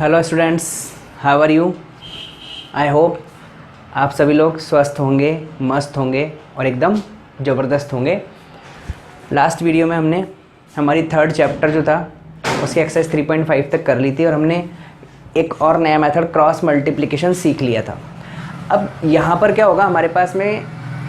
Hello students, how are you. I hope आप सभी लोग स्वस्थ होंगे, मस्त होंगे और एकदम ज़बरदस्त होंगे। लास्ट वीडियो में हमने हमारी थर्ड चैप्टर जो था उसकी एक्सरसाइज 3.5 तक कर ली थी और हमने एक और नया मेथड क्रॉस मल्टीप्लिकेशन सीख लिया था। अब यहाँ पर क्या होगा हमारे पास में,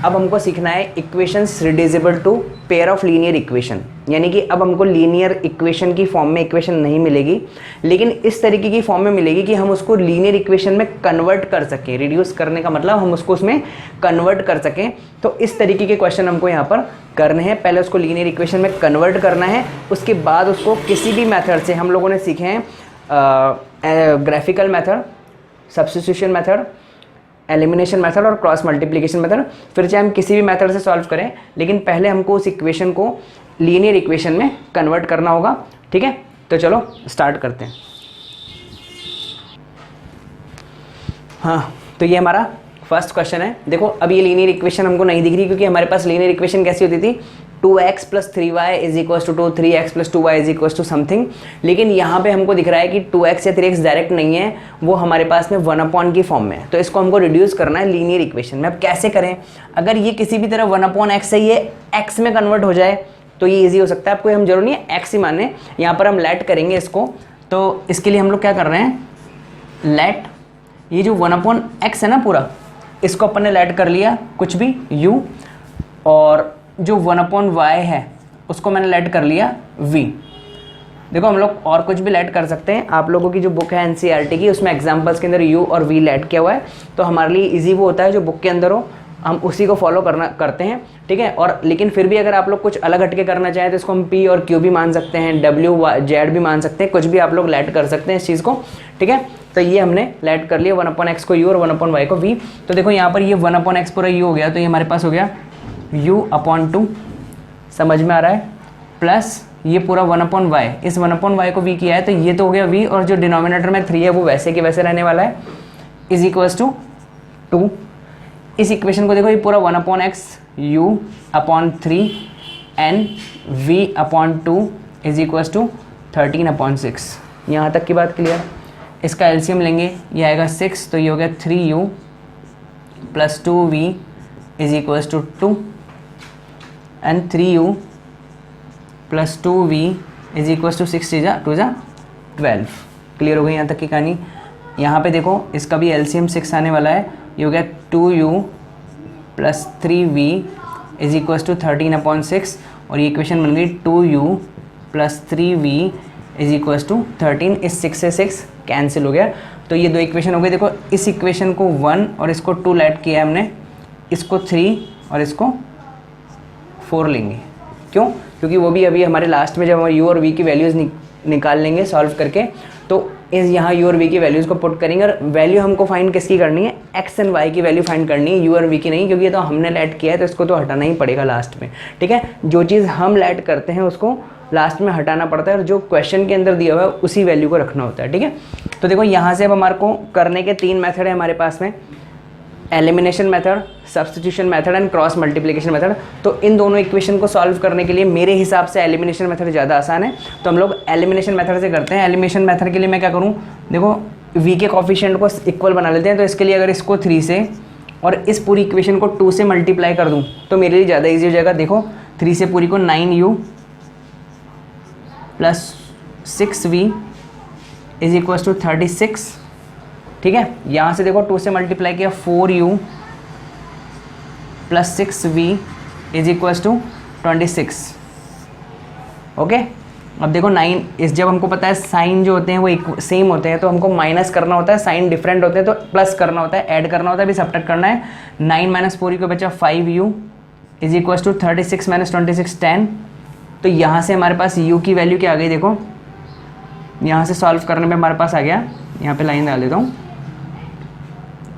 अब हमको सीखना है equations reducible to pair of linear equation, यानी कि अब हमको लीनियर इक्वेशन की फॉर्म में इक्वेशन नहीं मिलेगी, लेकिन इस तरीके की फॉर्म में मिलेगी कि हम उसको लीनियर इक्वेशन में कन्वर्ट कर सकें। रिड्यूस करने का मतलब हम उसको उसमें कन्वर्ट कर सकें। तो इस तरीके के क्वेश्चन हमको यहाँ पर करने हैं। पहले उसको लीनियर इक्वेशन में कन्वर्ट करना है, उसके बाद उसको किसी भी मेथड से, हम लोगों ने सीखे हैं graphical method, substitution method, elimination method और क्रॉस मल्टीप्लिकेशन मेथड, फिर चाहे हम किसी भी मेथड से सॉल्व करें, लेकिन पहले हमको उस इक्वेशन को लीनियर इक्वेशन में कन्वर्ट करना होगा। ठीक है, तो चलो स्टार्ट करते हैं। हाँ, तो ये हमारा फर्स्ट क्वेश्चन है। देखो अब ये लीनियर इक्वेशन हमको नहीं दिख रही, क्योंकि हमारे पास लीनियर इक्वेशन कैसी होती थी, 2x + 3y = 2, 3x + 2y = something. लेकिन यहाँ पे हमको दिख रहा है कि 2x या 3x डायरेक्ट नहीं है, वो हमारे पास में 1/n की फॉर्म में है। तो इसको हमको रिड्यूस करना है लीनियर इक्वेशन में। अब कैसे करें? अगर ये किसी भी तरह 1/x से ये x में कन्वर्ट हो जाए तो ये ईजी हो सकता है। आपको हम जरूर नहीं है x ही माने, यहाँ पर हम लेट करेंगे इसको। तो इसके लिए हम लोग क्या कर रहे हैं, लेट ये जो 1/x है ना पूरा, इसको अपन ने लेट कर लिया कुछ भी u, और जो 1/y है उसको मैंने लेट कर लिया v। देखो हम लोग और कुछ भी लेट कर सकते हैं। आप लोगों की जो बुक है NCERT की, उसमें एग्जाम्पल्स के अंदर u और v लेट किया हुआ है, तो हमारे लिए इजी वो होता है जो बुक के अंदर हो, हम उसी को फॉलो करते हैं। ठीक है, और लेकिन फिर भी अगर आप लोग कुछ अलग हटके करना चाहें तो इसको हम p और q भी मान सकते हैं, w z भी मान सकते हैं, कुछ भी आप लोग लेट कर सकते हैं इस चीज़ को। ठीक है, तो ये हमने लेट कर लिया 1/x को u और 1/y को v। तो देखो यहाँ पर ये 1/x पूरा u हो गया, तो ये हमारे पास हो गया u/2, समझ में आ रहा है, प्लस ये पूरा 1/y, इस 1/y को v किया है तो ये तो हो गया v, और जो डिनोमिनेटर में 3 है वो वैसे के वैसे रहने वाला है, = 2। इस इक्वेशन को देखो, ये पूरा 1/x u/3 n v/2 = 13/6। यहाँ तक की बात क्लियर। इसका एलसीएम लेंगे, ये आएगा 6, तो ये हो गया 3u + 2v = 2 and 3u + 2v = 6 2 12। Clear हो गई यहाँ तक की कहानी। यहाँ पे देखो इसका भी एलसीएम 6 आने वाला है, ये हो गया 2u + 3v = 13/6, और ये इक्वेशन बन गई 2u + 3v = 13। इस 6 से 6 कैंसिल हो गया, तो ये दो इक्वेशन हो गई। देखो इस इक्वेशन को 1 और इसको 2 लेट किया है हमने, इसको 3 और इसको 4 लेंगे। क्यों? क्योंकि वो भी अभी हमारे लास्ट में जब हम u और v की वैल्यूज़ निकाल लेंगे सॉल्व करके, तो इस यहाँ u और v की वैल्यूज़ को पुट करेंगे, और वैल्यू हमको फाइंड किसकी करनी है, x एंड y की वैल्यू फाइंड करनी है, u और v की नहीं, क्योंकि ये तो हमने लेट किया है तो इसको तो हटाना ही पड़ेगा लास्ट में। ठीक है, जो चीज़ हम लेट करते हैं उसको लास्ट में हटाना पड़ता है, और जो क्वेश्चन के अंदर दिया हुआ है उसी वैल्यू को रखना होता है। ठीक है, तो देखो यहाँ से अब हमारे को करने के 3 मेथड है हमारे पास में, elimination method, substitution method and cross multiplication method. तो इन दोनों इक्वेशन को सॉल्व करने के लिए मेरे हिसाब से एलिमिनेशन मेथड ज़्यादा आसान है, तो हम लोग एलिमिनेशन मेथड से करते हैं। एलिमिनेशन मेथड के लिए मैं क्या करूँ, देखो v के कोफिशिएंट को इक्वल बना लेते हैं। तो इसके लिए अगर इसको 3 से और इस पूरी इक्वेशन को 2 से मल्टीप्लाई कर दूँ तो मेरे लिए ज़्यादा ईजी हो जाएगा। देखो 3 से पूरी को 9u + 6v = 36। ठीक है, यहाँ से देखो 2 से मल्टीप्लाई किया 4u + 6v = 26। ओके, अब देखो 9 इस, जब हमको पता है साइन जो होते हैं वो सेम होते हैं तो हमको माइनस करना होता है, साइन डिफरेंट होते हैं तो प्लस करना होता है, ऐड करना होता है, भी सब्ट्रैक्ट करना है। 9 - 4u को बचा 5u = 36 - 26 10। तो यहाँ से हमारे पास u की वैल्यू क्या आ गई, देखो यहाँ से सॉल्व करने में हमारे पास आ गया, यहाँ पे लाइन डाल देता हूँ,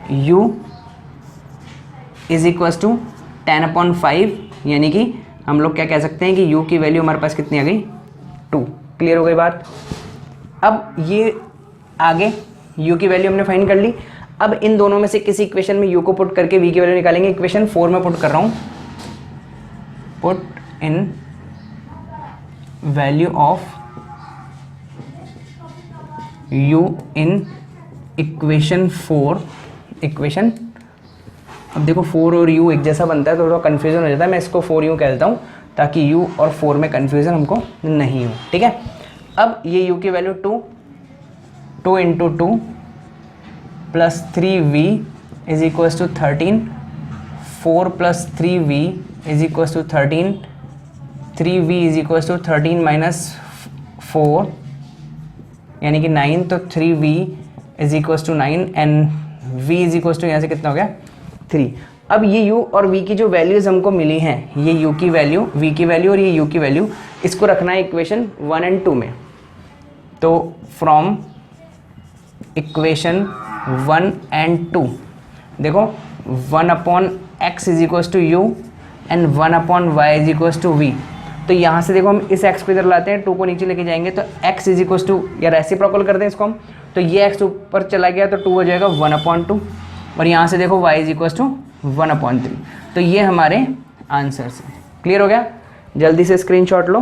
u = 10/5, यानी कि हम लोग क्या कह सकते हैं कि u की वैल्यू हमारे पास कितनी आ गई, 2। क्लियर हो गई बात। अब ये आगे u की वैल्यू हमने फाइंड कर ली। अब इन दोनों में से किसी इक्वेशन में u को पुट करके v की वैल्यू निकालेंगे। इक्वेशन 4 में पुट कर रहा हूँ, put in value of u in equation 4 equation, अब देखो 4 और u एक जैसा बनता है तो थोड़ा कन्फ्यूजन हो जाता है, मैं इसको 4u कह देता हूँ ताकि u और 4 में कन्फ्यूजन हमको नहीं हो, ठीक है। अब ये u की value 2 into 2 plus 3v is equals to 13, 4 plus 3v is equals to 13, 3v is equals to 13 minus 4 यानी कि 9, तो 3v is equals to 9 and v is equals to यहाँ से कितना हो गया 3। अब ये u और v की जो वैल्यूज हमको मिली हैं, ये u की वैल्यू, v की वैल्यू और ये u की वैल्यू, इसको रखना है इक्वेशन 1 एंड 2 में। तो फ्रॉम इक्वेशन 1 एंड 2 देखो 1 upon x is equals to u and 1 upon y is equals to v. तो यहाँ से देखो हम इस x को इधर लाते हैं, 2 को नीचे लेके जाएंगे तो x इज इक्वल्स टू, या रेसिप्रोकल करते हैं इसको हम, तो ये x ऊपर चला गया तो 2 हो जाएगा 1 अपॉन 2 और यहाँ से देखो y is equals to 1 upon 3। तो ये हमारे आंसर्स हैं। क्लियर हो गया? जल्दी से स्क्रीनशॉट लो।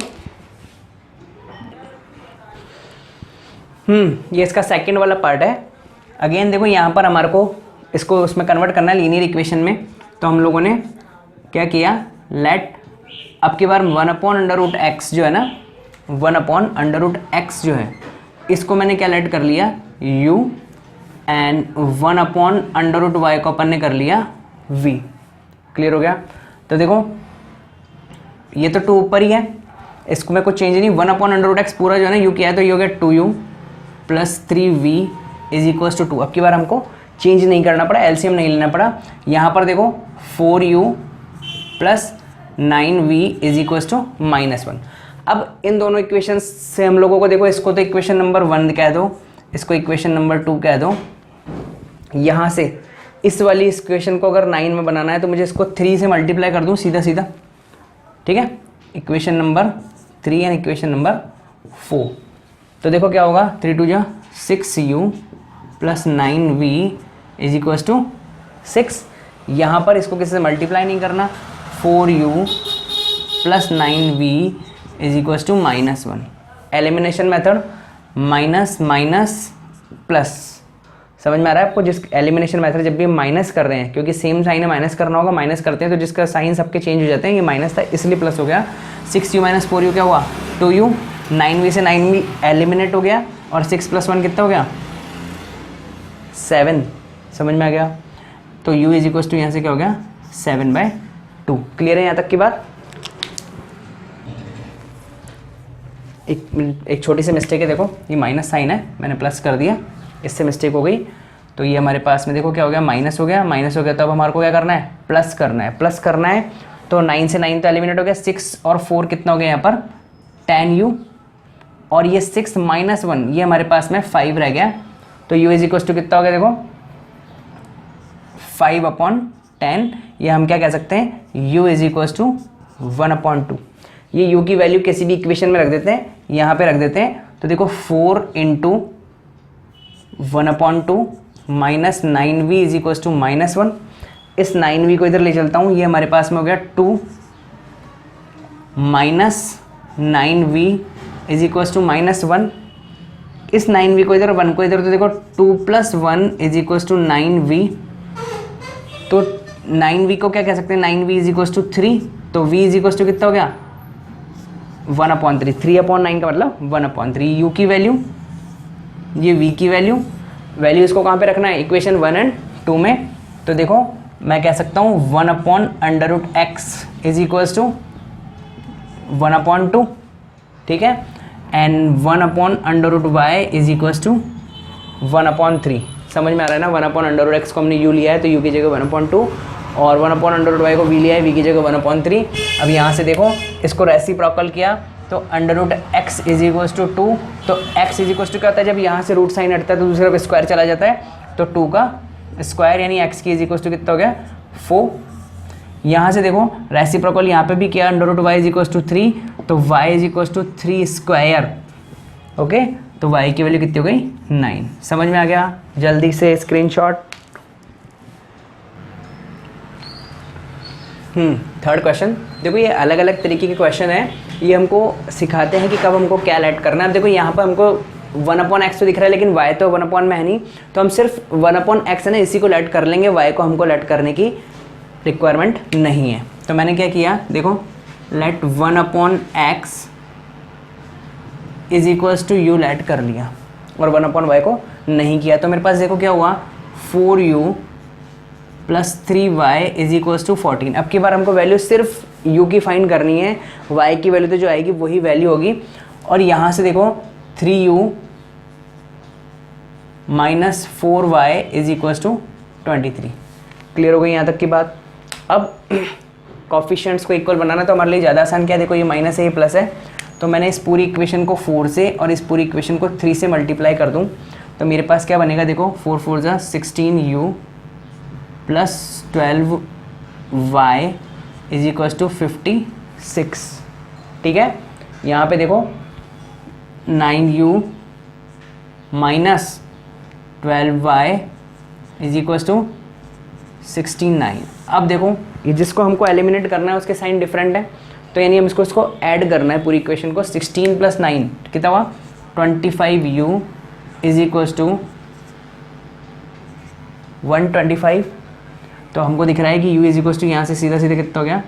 ये इसका सेकंड वाला पार्ट है। अगेन देखो यहाँ पर हमारे को इसको उसमें कन्वर्ट करना है लीनियर इक्वेशन में, तो हम लोगों ने क्या किया, लेट अब की बार 1 अपॉन अंडर रूट एक्स जो है ना, 1 अपॉन अंडर रूट एक्स जो है, इसको मैंने क्या लेट कर लिया u and 1 upon under root y को अपन ने कर लिया v। क्लियर हो गया? तो देखो ये तो 2 ऊपर ही है, इसको मैं कुछ चेंज नहीं, 1 अपॉन अंडर रूट एक्स पूरा जो है ना u किया है तो ये हो गया 2u plus 3v is equals to 2। अब की बार हमको चेंज नहीं करना पड़ा, एलसीएम नहीं लेना पड़ा। यहाँ पर देखो 4u प्लस 9v इज इक्वल्स टू -1। अब इन दोनों इक्वेशन से हम लोगों को देखो, इसको तो इक्वेशन नंबर 1 कह दो, इसको इक्वेशन नंबर 2 कह दो। यहाँ से इस वाली इक्वेशन को अगर 9 में बनाना है तो मुझे इसको 3 से मल्टीप्लाई कर दूँ सीधा सीधा, ठीक है। Equation number 3 and equation number 4, तो देखो क्या होगा, 3 2 जा 6u plus 9v is equals to 6। यहाँ पर इसको किसी से मल्टीप्लाई नहीं करना, 4u प्लस 9v is equals to -1। Elimination method minus minus plus, समझ में आ रहा है आपको? जिस एलिमिनेशन मेथड जब भी हम माइनस कर रहे हैं, क्योंकि सेम साइन है, माइनस करना होगा, माइनस करते हैं तो जिसका साइन सबके चेंज हो जाते हैं, ये माइनस था इसलिए प्लस हो गया। 6u माइनस 4u क्या हुआ 2u, 9v से 9v एलिमिनेट हो गया और 6 + 1 कितना हो गया 7। समझ में आ गया? तो u इज इक्वल्स टू यहाँ से क्या हो गया 7/2। क्लियर है यहाँ तक की बात? एक छोटी सी मिस्टेक है, देखो ये माइनस साइन है, मैंने प्लस कर दिया, इससे मिस्टेक हो गई। तो ये हमारे पास में देखो क्या हो गया, माइनस हो गया, माइनस हो गया। तो अब हमारे को क्या करना है, प्लस करना है। प्लस करना है तो 9 से 9 तो एलिमिनेट हो गया, 6 और 4 कितना हो गया यहाँ पर 10u, और ये 6 - 1 ये हमारे पास में 5 रह गया। तो u इज इक्वल्स टू कितना हो गया, देखो 5/10। ये हम क्या कह सकते हैं, u इज इक्वल्स टू 1/2। ये u की वैल्यू किसी भी इक्वेशन में रख देते हैं, यहाँ पे रख देते हैं। तो देखो 4 × 1/2 minus 9v is equals to -1। इस 9v को इधर ले चलता हूँ, ये हमारे पास में हो गया 2 minus 9v is equals to -1। इस 9v को इधर, 1 को इधर, तो देखो 2 + 1 इज इक्वल्स टू 9v। तो 9v को क्या कह सकते हैं, 9v इज इक्वल्स टू 3। तो v इज इक्वल्स टू कितना हो गया 1/3। 3/9 का मतलब 1/3। u की वैल्यू, ये v की वैल्यू इसको कहाँ पे रखना है, इक्वेशन 1 एंड 2 में। तो देखो मैं कह सकता हूँ 1/√x इज इक्वल्स टू 1/2, ठीक है, and 1/√y is equals to 1/3। समझ में आ रहा है ना? 1/√x को हमने u लिया है तो u की जगह 1/2, और 1/√y को v लिया है, v की जगह 1/3। अब यहाँ से देखो इसको रेसिप्रोकल किया तो √x इज इक्वल्स टू 2। तो x इज इक्वल्स टू क्या होता है, जब यहाँ से रूट साइन हटता है तो दूसरी तरफ स्क्वायर चला जाता है, तो 2 का स्क्वायर यानी x की इज इक्वल्स टू कितना हो गया 4। यहाँ से देखो रेसिप्रोकल यहाँ पे भी किया, √y इज इक्वल्स टू 3, तो y is equals to 3 square. Okay, तो y की वैल्यू कितनी हो गई 9। समझ में आ गया? जल्दी से स्क्रीनशॉट। थर्ड क्वेश्चन देखो, ये अलग अलग तरीके के क्वेश्चन है, ये हमको सिखाते हैं कि कब हमको क्या ऐड करना है। अब देखो यहाँ पर हमको 1/x तो दिख रहा है लेकिन y तो 1 में है नहीं, तो हम सिर्फ 1/x है ना इसी को लेट कर लेंगे, y को हमको लेट करने की रिक्वायरमेंट नहीं है। तो मैंने क्या किया, देखो let 1/x is equals to u let कर लिया और 1/y को नहीं किया। तो मेरे पास देखो क्या हुआ, 4u plus 3y is equals to 14। अब की बार हमको वैल्यू सिर्फ u की फाइंड करनी है, y की वैल्यू तो जो आएगी वही वैल्यू होगी। और यहाँ से देखो 3u minus 4y is equals to 23। Clear हो गई यहाँ तक की बात। अब कॉफिशिएंट्स को इक्वल बनाना तो हमारे लिए ज़्यादा आसान क्या है, देखो ये माइनस है ये प्लस है, तो मैंने इस पूरी इक्वेशन को 4 से और इस पूरी इक्वेशन को 3 से मल्टीप्लाई कर दूँ तो मेरे पास क्या बनेगा, देखो 4 4 जा 16u plus 12y is equals to 56। ठीक है, यहाँ पे देखो 9u minus 12y is equals to 69। अब देखो ये जिसको हमको एलिमिनेट करना है उसके साइन डिफरेंट है, तो यानी हम इसको ऐड करना है पूरी इक्वेशन को। 16 प्लस 9 कितना हुआ, 25u इज इक्वल्स टू 125। तो हमको दिख रहा है कि u इज इक्वल्स टू यहाँ से सीधा सीधा कितना हो गया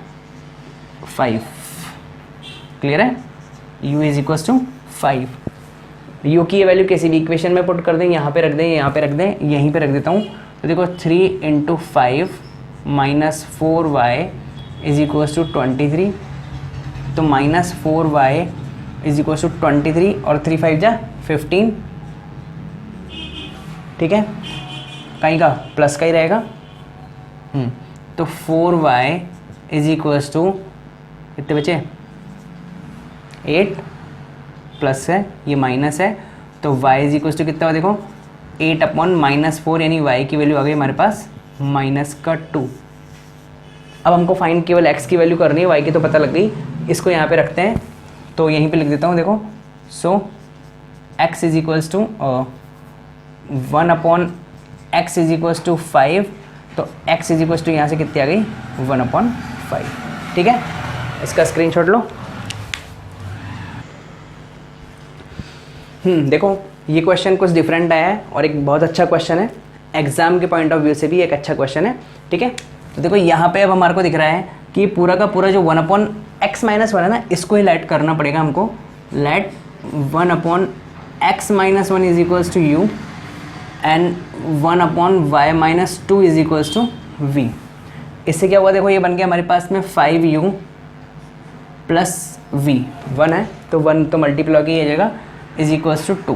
5। क्लियर है, u is equals to 5। u की ये वैल्यू किसी भी इक्वेशन में पुट कर दें, यहाँ पे रख दें, यहाँ पे रख दें, यहीं पे रख देता हूँ। तो देखो 3 into 5 minus 4y is equals to 23। तो minus 4y is equals to 23 और 3 5 जा 15। ठीक है, कहीं का प्लस का ही रहेगा। तो 4y इज इक्वल्स टू कितने बचे 8, प्लस है ये माइनस है, तो y इज इक्वल्स टू कितना हुआ, देखो 8/-4 यानी y की वैल्यू आ गई हमारे पास -2। अब हमको फाइंड केवल x की वैल्यू करनी है, y की तो पता लग गई। इसको यहाँ पे रखते हैं, तो यहीं पे लिख देता हूँ, देखो so x is equals to 1/x is equals to 5। तो x इज इक्वल्स टू यहाँ से कितनी आ गई 1/5। ठीक है, इसका स्क्रीनशॉट लो। देखो ये क्वेश्चन कुछ डिफरेंट आया है और एक बहुत अच्छा क्वेश्चन है, एग्जाम के पॉइंट ऑफ व्यू से भी एक अच्छा क्वेश्चन है। ठीक है, तो देखो यहाँ पे अब हमारे को दिख रहा है कि पूरा का पूरा जो 1/x-1 है ना, इसको ही लेट करना पड़ेगा हमको। Let 1/x-1 is equals to u and 1/y-2 is equals to v। इससे क्या हुआ, देखो ये बन गया हमारे पास में 5u प्लस v। 1 है तो 1 तो मल्टीप्लाई की जाएगा इज इक्वल्स टू 2।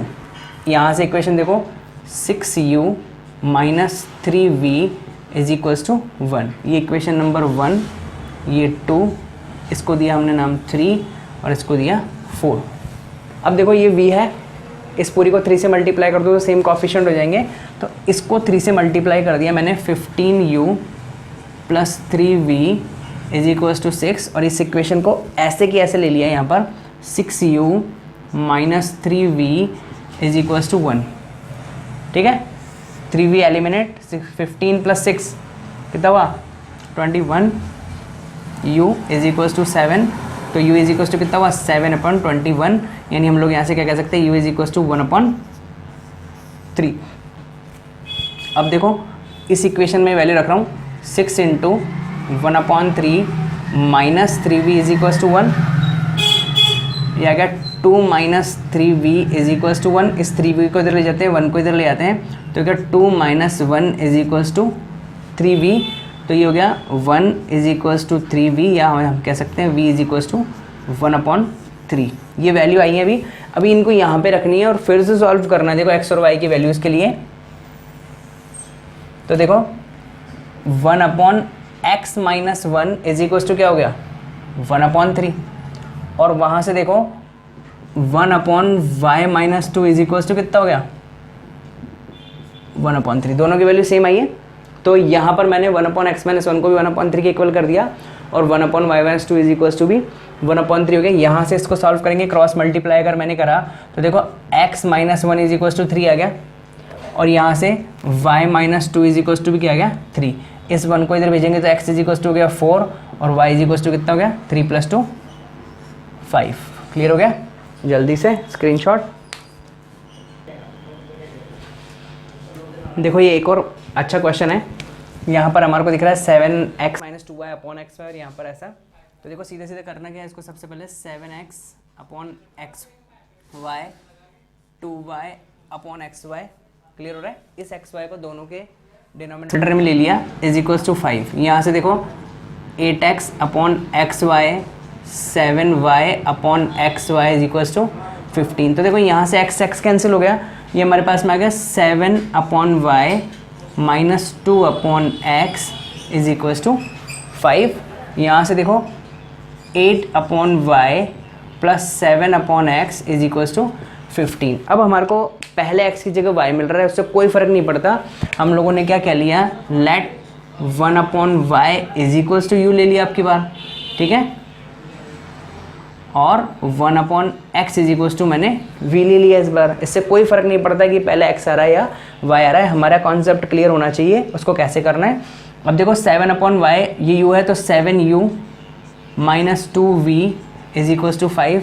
यहाँ से इक्वेशन देखो 6u minus 3v is equals to 1। ये इक्वेशन नंबर 1, ये 2, इसको दिया हमने नाम 3 और इसको दिया 4। अब देखो ये v है, इस पूरी को 3 से मल्टीप्लाई कर दो तो सेम कॉफिशिएंट हो जाएंगे। तो इसको 3 से मल्टीप्लाई कर दिया मैंने, 15u plus 3v is equals to 6। और इस इक्वेशन को ऐसे की ऐसे ले लिया यहाँ पर, 6u minus 3v is equals to 1। ठीक है, 3v एलिमिनेट, 15 प्लस 6 कितना हुआ 21। u इज इक्वल्स टू 7, तो u इज इक्वल्स टू कितना हुआ 7/21। यानी हम लोग यहाँ से क्या कह सकते हैं, u इज इक्वल्स टू 1/3। अब देखो इस इक्वेशन में वैल्यू रख रहा हूँ, 6 into 1/3 minus 3v is equals to 1। ये आ गया 2 minus 3v is equals to 1। इस 3v को इधर ले जाते हैं, 1 को इधर ले आते हैं, तो क्या 2 minus 1 is equals to 3v। तो ये हो गया 1 इज इक्वल्स टू 3v, या हम कह सकते हैं v इज इक्वल्स टू 1/3। ये वैल्यू आई है अभी इनको यहाँ पे रखनी है और फिर से सॉल्व करना है। देखो x और y की वैल्यूज़ के लिए, तो देखो 1/x-1 इज इक्वल्स टू क्या हो गया 1/3। और वहाँ से देखो 1/y-2 इज इक्वल्स टू कितना हो गया 1/3। दोनों की वैल्यू सेम आई है, तो यहाँ पर मैंने 1/x-1 को भी 1/3 के इक्वल कर दिया और 1/y-2 इज इक्वल्स टू भी 1/3 हो गया। यहाँ से इसको सॉल्व करेंगे, क्रॉस मल्टीप्लाई अगर मैंने करा तो देखो x-1 इज इक्वल्स टू 3 आ गया, और यहाँ से y-2 इज इक्वल्स टू भी क्या आ गया 3। इस 1 को इधर भेजेंगे तो x इज इक्वल्स टू हो गया 4 और y इज इक्वल्स टू कितना हो गया 3 + 2 5। क्लियर हो गया, जल्दी से स्क्रीनशॉट। देखो ये एक और अच्छा क्वेश्चन है। यहाँ पर हमारे को दिख रहा है 7x minus 2y upon x Y और यहाँ पर ऐसा। तो देखो सीधे सीधे करना क्या है इसको, सबसे पहले 7x upon x y 2y upon x y, clear हो रहा है। इस एक्स वाई को दोनों के डिनोमिनेटर में ले लिया इज इक्वल्स टू 5। यहाँ से देखो 8x upon x y 7y upon x y is equals to 15। तो देखो यहाँ से x कैंसिल हो गया, ये हमारे पास में आ गया 7 upon y minus 2 upon x is equals to 5। यहाँ से देखो 8 upon y plus 7 upon x is equals to 15। अब हमारे को पहले x की जगह y मिल रहा है, उससे कोई फ़र्क नहीं पड़ता। हम लोगों ने क्या कह लिया, let 1 upon y is equals to u ले लिया आपकी बार, ठीक है, और 1 upon x is equals to मैंने v ले लिया इस बार। इससे कोई फ़र्क नहीं पड़ता कि पहले x आ रहा है या y आ रहा है, हमारा कॉन्सेप्ट क्लियर होना चाहिए उसको कैसे करना है। अब देखो 7 अपॉन वाई ये u है तो 7u minus 2v is equals to 5।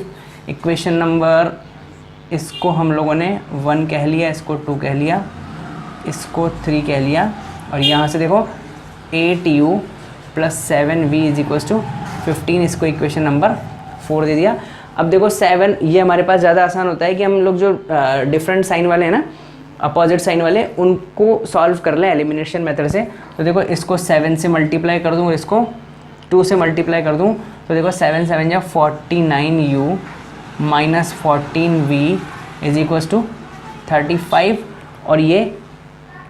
Equation number इसको हम लोगों ने 1 कह लिया, इसको 2 कह लिया, इसको 3 कह लिया, और यहाँ से देखो 8u plus 7v is equals to 15, इसको इक्वेशन नंबर 4 दे दिया। अब देखो 7 ये हमारे पास ज़्यादा आसान होता है कि हम लोग जो डिफरेंट साइन वाले हैं ना, अपोजिट साइन वाले, उनको सॉल्व कर लें एलिमिनेशन मेथड से। तो देखो इसको 7 से मल्टीप्लाई कर दूँ और इसको 2 से मल्टीप्लाई कर दूँ, तो देखो 7 7 या 49u minus 14v is equals to 35, और ये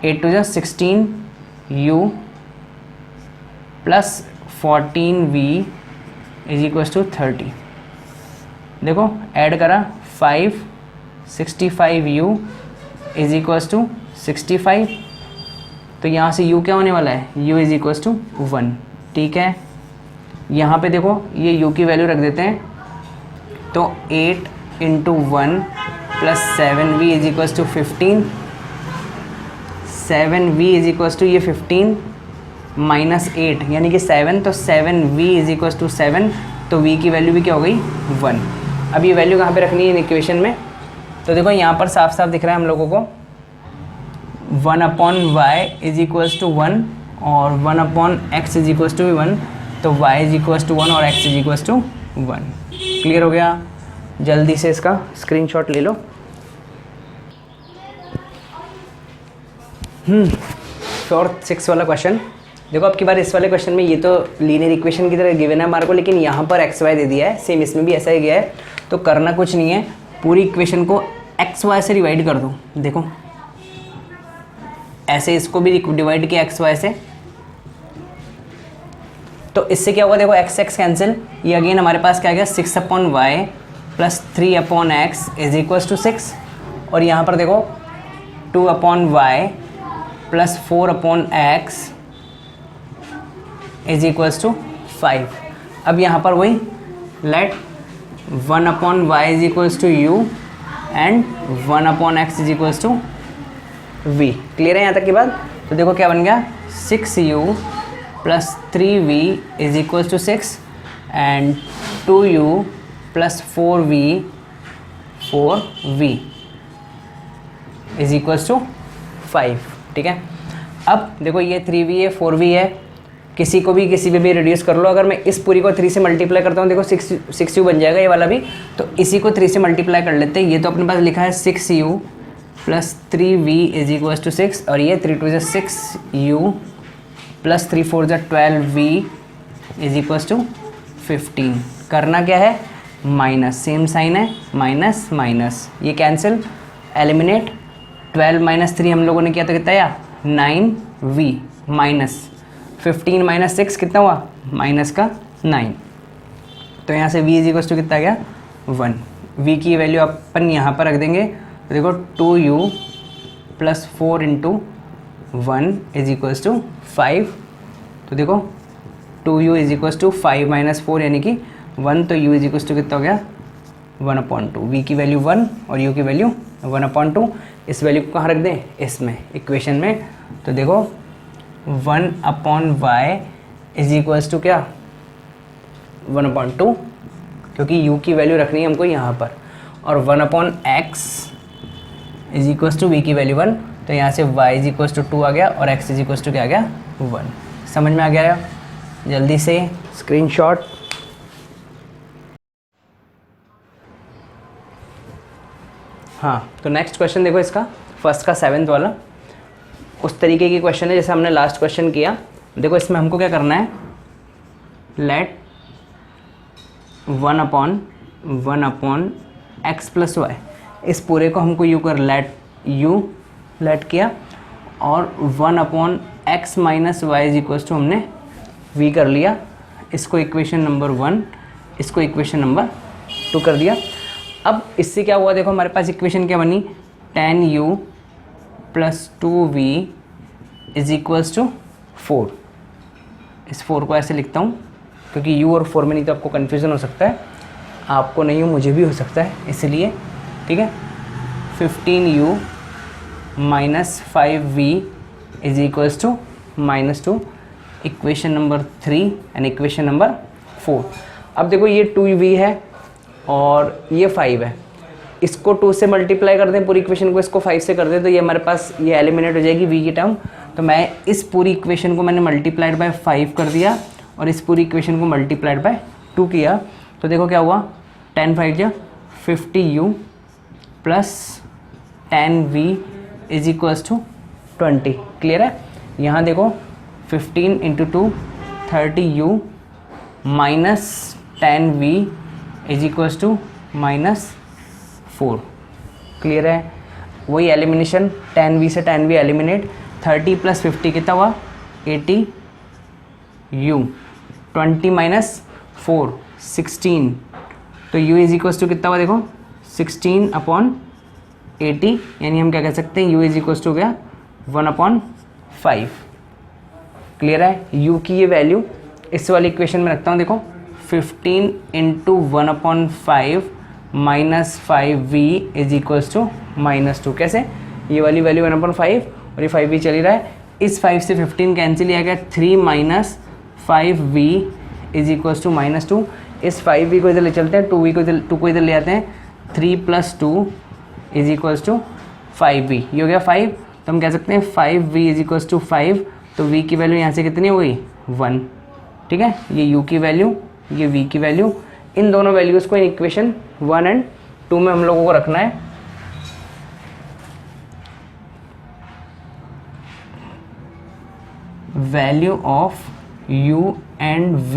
8 2 16u plus 14v is equals to 30। देखो ऐड करा 5 65u इज इक्वल्स टू 65। तो यहाँ से u क्या होने वाला है, u इज इक्वल्स टू 1, ठीक है। यहाँ पे देखो ये u की वैल्यू रख देते हैं, तो 8 into 1 plus 7v is equals to 15, 7v is equals to ये 15 माइनस 8 यानी कि 7, तो 7v इज इक्वल्स टू 7, तो v की वैल्यू भी क्या हो गई 1। अब ये वैल्यू कहाँ पे रखनी है इन इक्वेशन में, तो देखो यहाँ पर साफ साफ दिख रहा है हम लोगों को 1 upon y is equals to 1 और 1 upon x is equals to 1, तो y इज इक्वल्स टू 1 और x is equals to 1। Clear हो गया। जल्दी से इसका स्क्रीनशॉट ले लो। 4th 6 वाला क्वेश्चन देखो, अब की बार इस वाले क्वेश्चन में ये तो लीनियर इक्वेशन की तरह गिवन है हमारे को, लेकिन यहाँ पर एक्स वाई दे दिया है, सेम इसमें भी ऐसा ही गया है। तो करना कुछ नहीं है, पूरी इक्वेशन को एक्स वाई से डिवाइड कर दो। देखो ऐसे इसको भी डिवाइड किया एक्स वाई से, तो इससे क्या होगा, देखो एक्स एक्स कैंसिल, ये अगेन हमारे पास क्या आ गया 6 upon y plus 3 upon x is equals to 6, और यहाँ पर देखो 2 upon y plus 4 upon x is equals to 5। अब यहाँ पर वही let 1 upon y is equals to u and 1 upon x is equals to v. Clear है यहाँ तक की बात। तो देखो क्या बन गया 6u plus 3v is equals to 6 and 2u plus 4v is equals to 5, ठीक है। अब देखो ये 3v है 4v है, किसी को भी किसी पे भी रिड्यूस कर लो। अगर मैं इस पूरी को 3 से मल्टीप्लाई करता हूँ, देखो 6u बन जाएगा ये वाला भी, तो इसी को 3 से मल्टीप्लाई कर लेते हैं। ये तो अपने पास लिखा है 6u plus 3v is equals to 6, और ये 3 2 6u plus 3 4 12v is equals to 15। करना क्या है, माइनस, सेम साइन है, माइनस माइनस, ये कैंसिल, एलिमिनेट। 12 माइनस 3 हम लोगों ने किया तो कितना आया 9v माइनस 15 माइनस 6 कितना हुआ माइनस का 9। तो यहाँ से v इज इक्वल्स टू कितना आ गया 1। v की वैल्यू अपन यहाँ पर रख देंगे, तो देखो 2u plus 4 into 1 is equals to 5। तो देखो 2u is equals to 5 minus 4 यानी कि 1, तो u इज इक्वल्स टू कितना हो गया 1/2। v की वैल्यू 1 और u की वैल्यू 1/2। इस वैल्यू को कहाँ रख दें, इसमें इक्वेशन में। तो देखो 1/y इज इक्वल्स टू क्या 1/2, क्योंकि u की वैल्यू रखनी है हमको यहाँ पर, और 1/x is equals to v की वैल्यू 1। तो तो यहाँ से y इज इक्वल्स टू 2 आ गया और x इज इक्वल्स टू क्या आ गया 1। समझ में आ गया? जल्दी से स्क्रीनशॉट। हाँ, तो नेक्स्ट क्वेश्चन देखो इसका, फर्स्ट का 7th वाला उस तरीके की क्वेश्चन है जैसे हमने लास्ट क्वेश्चन किया। देखो इसमें हमको क्या करना है, let 1 upon x plus y, इस पूरे को हमको यू कर लेट किया और 1 upon x minus y is equals to हमने v कर लिया। इसको इक्वेशन नंबर 1, इसको इक्वेशन नंबर 2 कर दिया। अब इससे क्या हुआ, देखो हमारे पास इक्वेशन क्या बनी, tan u plus 2v is equals to 4। इस 4 को ऐसे लिखता हूँ क्योंकि u और 4 में नहीं तो आपको कन्फ्यूज़न हो सकता है, आपको नहीं हो मुझे भी हो सकता है, इसलिए ठीक है। 15u minus 5v is equals to -2, equation number 3 and equation number 4। अब देखो ये 2v है और ये 5 है, इसको 2 से मल्टीप्लाई कर दें पूरी इक्वेशन को, इसको 5 से कर दें तो ये हमारे पास ये एलिमिनेट हो जाएगी v की टर्म। तो मैं इस पूरी इक्वेशन को मैंने मल्टीप्लाइड बाय 5 कर दिया और इस पूरी इक्वेशन को मल्टीप्लाइड बाय 2 किया। तो देखो क्या हुआ, 10 5 जा 50u plus 10v is equals to 20। Clear है? यहाँ देखो 15 into 2 30u minus 10v is equals to -4। Clear है? वही एलिमिनेशन, 10v से 10v एलिमिनेट, 30 प्लस 50 कितना हुआ 80u, 20 माइनस 4 16, तो u इज इक्वल्स टू कितना हुआ देखो 16 अपॉन 80, यानी हम क्या कह सकते हैं u इज इक्वल्स टू गया 1/5। क्लियर है? u की ये वैल्यू इस वाली इक्वेशन में रखता हूँ, देखो 15 इंटू 1/5 minus 5v is equals to -2। कैसे? ये वाली वैल्यू 1/5 और ये 5v चल ही रहा है, इस 5 से 15 कैंसिल किया गया, 3 minus 5v is equals to -2। इस 5v को इधर ले चलते हैं, 2 को इधर ले आते हैं, 3 plus 2 is equals to 5v, ये हो गया 5। तो हम कह सकते हैं 5v इज इक्वल्स टू 5, तो v की वैल्यू यहाँ से कितनी हो गई 1। ठीक है, ये u की वैल्यू, ये v की वैल्यू, इन दोनों वैल्यूज़ को इन इक्वेशन 1 एंड 2 में हम लोगों को रखना है। Value of u and v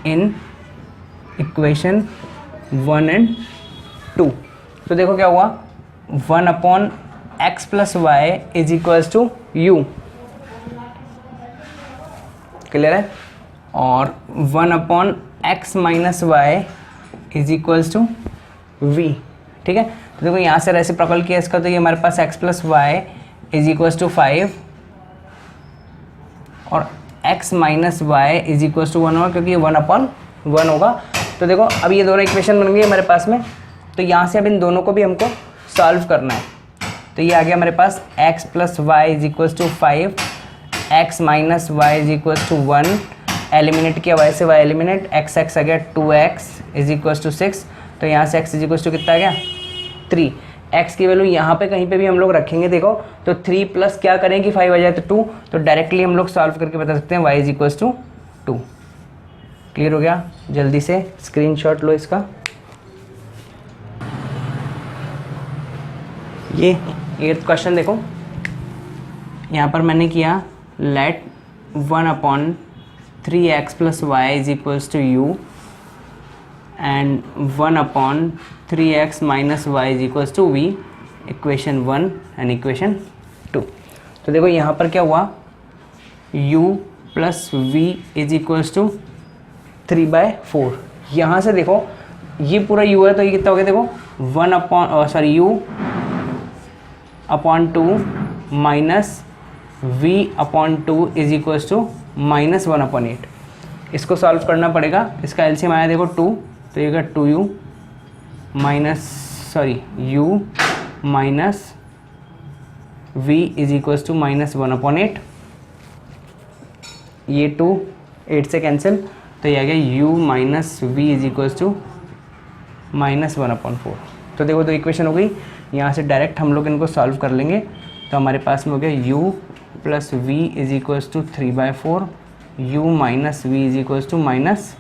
in equation 1 and 2। तो देखो क्या हुआ, 1 upon x plus y is equals to u। Clear है? और 1 upon x minus y is equals to v। ठीक है, तो देखो यहाँ से रेसिप्रोकल किया इसका, तो ये हमारे पास x plus y is equals to 5 और x minus y is equals to 1 होगा, क्योंकि ये 1/1 होगा। तो देखो अब ये दोनों इक्वेशन बन गई हमारे पास में, तो यहाँ से अब इन दोनों को भी हमको सॉल्व करना है। तो ये आ गया हमारे पास x plus y is equals to 5, x minus y is equals to 1, eliminate किया y से y एलिमिनेट, x आ गया 2x इज इक्वल्स टू 6। तो यहाँ से x इज इक्वल्स टू कितना आ गया 3। x की वैल्यू यहाँ पे कहीं पे भी हम लोग रखेंगे, देखो तो 3 प्लस क्या करें कि 5 आ जाए तो 2, तो डायरेक्टली हम लोग सॉल्व करके बता सकते हैं y is equals to 2। Clear हो गया? जल्दी से स्क्रीनशॉट लो इसका। ये 8th क्वेश्चन देखो, यहाँ पर मैंने किया let 1 upon 3x plus y is equals to u and 1 upon 3x minus y is equals to v, equation 1 and equation 2। तो देखो यहाँ पर क्या हुआ, u plus v is equals to 3/4। यहाँ से देखो ये पूरा u है, तो ये कितना हो गया देखो 1 upon u upon 2 minus v upon 2 is equals to -1/8। इसको सॉल्व करना पड़ेगा, इसका एलसीएम आया देखो 2, तो ये 2u u minus v is equals to -1/8। ये 2 8 से कैंसिल, तो ये आ गया u minus v is equals to -1/4। तो देखो, तो इक्वेशन हो गई। यहाँ से डायरेक्ट हम लोग इनको सॉल्व कर लेंगे। तो हमारे पास में हो गया u plus v is equals to 3/4, u minus v is equals to minus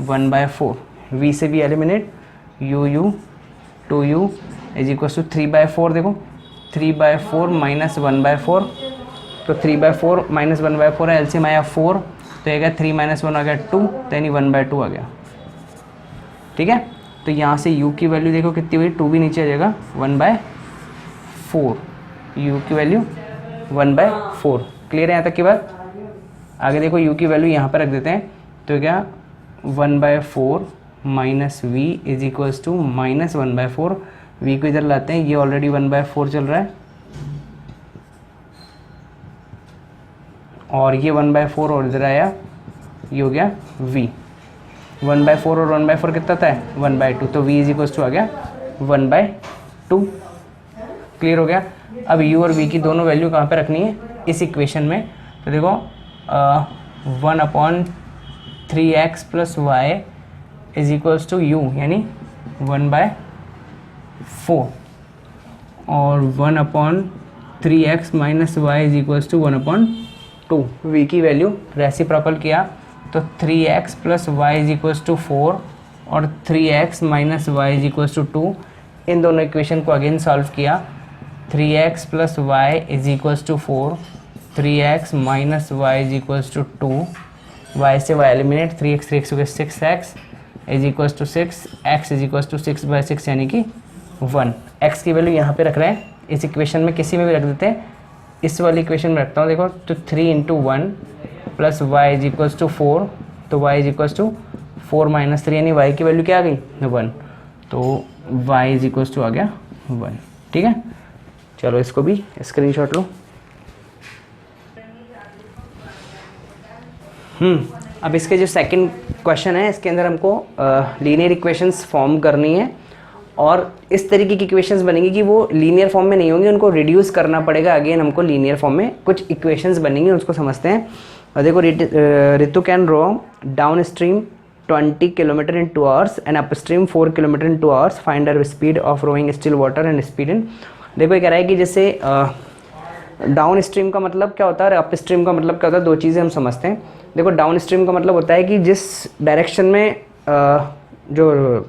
1/4, v से भी eliminate, u 2u is equals to 3/4। देखो 3/4 माइनस 1/4, तो 3/4 माइनस 1/4 है, एलसीएम आया 4, तो ये 3 माइनस 1 आ गया 2, तो यानी 1/2 आ गया। ठीक है, तो यहाँ से u की वैल्यू देखो कितनी हुई, 2 भी नीचे आ जाएगा, 1/4, u की वैल्यू 1/4। क्लियर है यहाँ तक की बात? आगे देखो u की वैल्यू यहाँ पर रख देते हैं, तो क्या 1/4 minus v is equals to minus 1/4, v को इधर लाते हैं, ये ऑलरेडी 1/4 चल रहा है, और ये 1/4 और इधर आया, ये हो गया v। 1/4 और 1/4 कितना था, 1/2, तो v इज इक्वल्स टू आ गया 1/2। क्लियर हो गया? अब u और v की दोनों वैल्यू कहाँ पे रखनी है, इस इक्वेशन में। तो देखो 1/3x plus y is equals to u, यानी 1/4, और 1/3x minus y is equals to 1/2। v की वैल्यू रेसिप्रोकल किया तो 3x plus y is equals to 4 और 3x minus y is equals to 2। इन दोनों इक्वेशन को अगेन सॉल्व किया, 3x plus y is equals to 4, 3x minus y is equals to 2, y से y eliminate, 3x हो गया 6x is equals to 6, x is equals to 6/6 यानी कि 1। x की वैल्यू यहाँ पे रख रहे हैं, इस इक्वेशन में किसी में भी रख देते हैं, इस वाली इक्वेशन में रखता हूँ। देखो तो 3 × 1 plus y is equals to 4, तो y is equals to 4 minus 3, यानी y की वैल्यू क्या आ गई, 1, तो y इज इक्वल्स टू आ गया 1। ठीक है, चलो इसको भी स्क्रीनशॉट लो। अब इसके जो सेकंड क्वेश्चन है, इसके अंदर हमको लीनियर इक्वेशंस फॉर्म करनी है, और इस तरीके की इक्वेशंस बनेंगी कि वो लीनियर फॉर्म में नहीं होंगी, उनको रिड्यूस करना पड़ेगा। अगेन हमको लीनियर फॉर्म में कुछ इक्वेशंस बनेंगी, उसको समझते हैं। और देखो, Ritu can row downstream 20 kilometre in 2 hours and upstream 4 kilometre in 2 hours, find her speed of rowing still water and speed in. देखो ये कह रहा है कि जैसे डाउन स्ट्रीम का मतलब क्या होता है और अप स्ट्रीम का मतलब क्या होता है, दो चीज़ें हम समझते हैं। देखो डाउन स्ट्रीम का मतलब होता है कि जिस डायरेक्शन में जो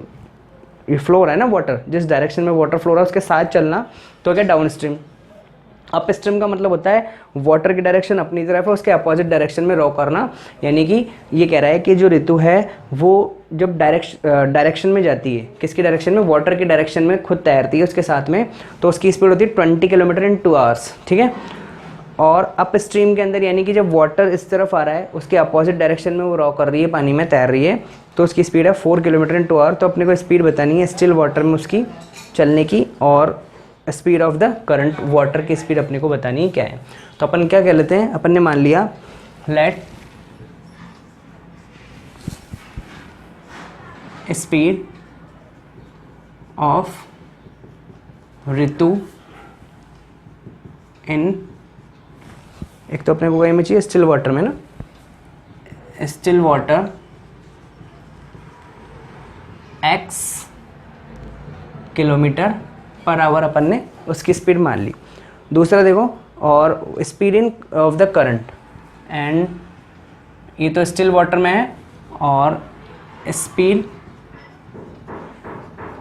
ये फ्लो रहा है ना वाटर, जिस डायरेक्शन में वाटर फ्लो रहा है उसके साथ चलना, तो क्या डाउन स्ट्रीम। अप स्ट्रीम का मतलब होता है वाटर की डायरेक्शन अपनी तरफ है, उसके अपोजिट डायरेक्शन में रो करना। यानी कि ये कह रहा है कि जो ऋतु है वो जब डायरेक्शन में जाती है, किसकी डायरेक्शन में, वाटर की डायरेक्शन में खुद तैरती है उसके साथ में, तो उसकी स्पीड होती है 20 किलोमीटर इन 2 आवर्स। ठीक है, और अप स्ट्रीम के अंदर यानी कि जब वाटर इस तरफ आ रहा है उसके अपोजिट डायरेक्शन में वो रॉ कर रही है, पानी में तैर रही है, तो उसकी स्पीड है 4 किलोमीटर इन 2 आवर। तो अपने को स्पीड बतानी है स्टिल वाटर में उसकी चलने की, और speed of the current water की स्पीड अपने को बतानी है क्या है। तो अपन क्या कह लेते हैं, अपन ने मान लिया लेट स्पीड ऑफ ऋतु इन, एक तो अपने को कहीं में चाहिए स्टिल वाटर में ना, still water x kilometre per hour अपन ने उसकी स्पीड मान ली। दूसरा देखो, और speed in of the current, and ये तो स्टिल वाटर में है, और स्पीड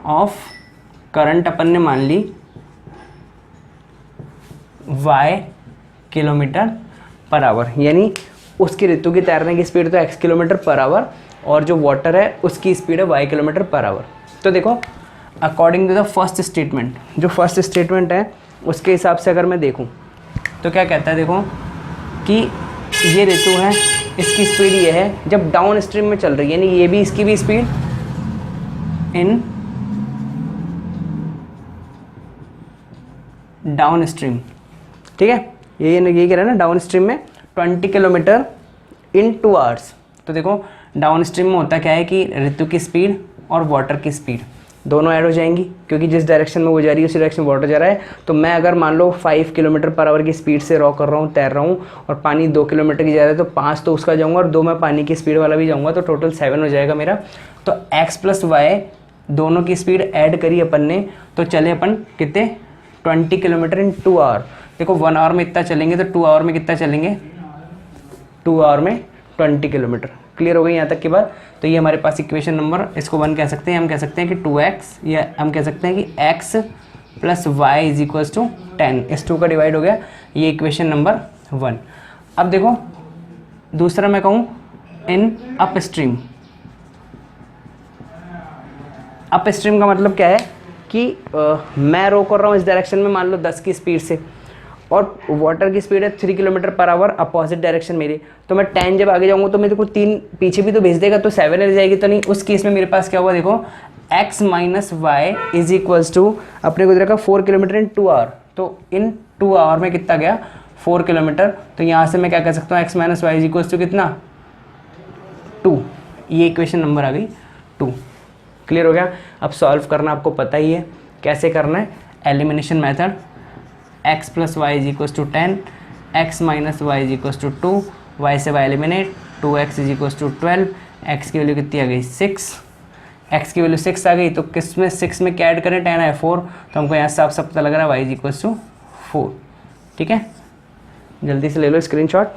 ऑफ करंट अपन ने मान ली y किलोमीटर पर आवर, यानी उसकी ऋतु की तैरने की स्पीड तो x किलोमीटर पर आवर, और जो वाटर है उसकी स्पीड है y किलोमीटर पर आवर। तो देखो according to the first statement, जो फर्स्ट स्टेटमेंट है उसके हिसाब से अगर मैं देखूं तो क्या कहता है, देखो कि ये ऋतु है, इसकी स्पीड ये है जब डाउन स्ट्रीम में चल रही है, यानी ये भी इसकी भी स्पीड इन डाउन स्ट्रीम। ठीक है, ये कह रहा है ना डाउन स्ट्रीम में 20 किलोमीटर इन 2 आवर्स। तो देखो डाउन स्ट्रीम में होता क्या है कि ऋतु की स्पीड और वाटर की स्पीड दोनों ऐड हो जाएंगी, क्योंकि जिस डायरेक्शन में वो जा रही है उसी डायरेक्शन में वाटर जा रहा है। तो मैं अगर मान लो 5 किलोमीटर पर आवर की स्पीड से रॉ कर रहा हूँ, तैर रहा हूँ, और पानी 2 किलोमीटर की जा रहा है, तो 5 तो उसका जाऊँगा और 2 मैं पानी की स्पीड वाला भी जाऊँगा, तो टोटल 7 हो जाएगा मेरा। तो x प्लस वाई दोनों की स्पीड ऐड करी अपन ने तो चले अपन कितने 20 किलोमीटर इन 2 आवर। देखो 1 आवर में इतना चलेंगे तो 2 आवर में कितना चलेंगे, 2 आवर में 20 किलोमीटर। क्लियर हो गई यहाँ तक की बात। तो ये हमारे पास इक्वेशन नंबर, इसको 1 कह सकते हैं, हम कह सकते हैं कि 2x, या हम कह सकते हैं कि x plus y is equals to 10, इस 2 का डिवाइड हो गया, ये इक्वेशन नंबर 1। अब देखो दूसरा मैं कहूँ in up stream. Up stream का मतलब क्या है कि मैं रो कर रहा हूँ इस डायरेक्शन में, मान लो 10 की स्पीड से, और वाटर की स्पीड है 3 kilometre per our opposite direction मेरी, तो मैं 10 जब आगे जाऊँगा तो मेरे को 3 पीछे भी तो भेज देगा, तो 7 रह जाएगी तो नहीं। उस केस में मेरे पास क्या हुआ, देखो x minus y is equals to अपने को देखा 4 किलोमीटर इन 2 आवर, तो इन 2 आवर में कितना गया 4 किलोमीटर। तो यहाँ से मैं क्या कह सकता हूँ x minus y is equals to कितना 2, ये इक्वेशन नंबर आ गई 2। क्लियर हो गया। अब सॉल्व करना आपको पता ही है कैसे करना है, elimination method, x plus y is equals to 10, x minus y is equals to 2, y से y eliminate, 2x is equals to 12, x की वैल्यू कितनी आ गई 6, x की वैल्यू 6 आ गई, तो किस में 6 में क्या ऐड करें, 10 है 4, तो हमको यहाँ साफ साफ पता लग रहा है y इज इक्वल्स टू 4। ठीक है, जल्दी से ले लो स्क्रीनशॉट।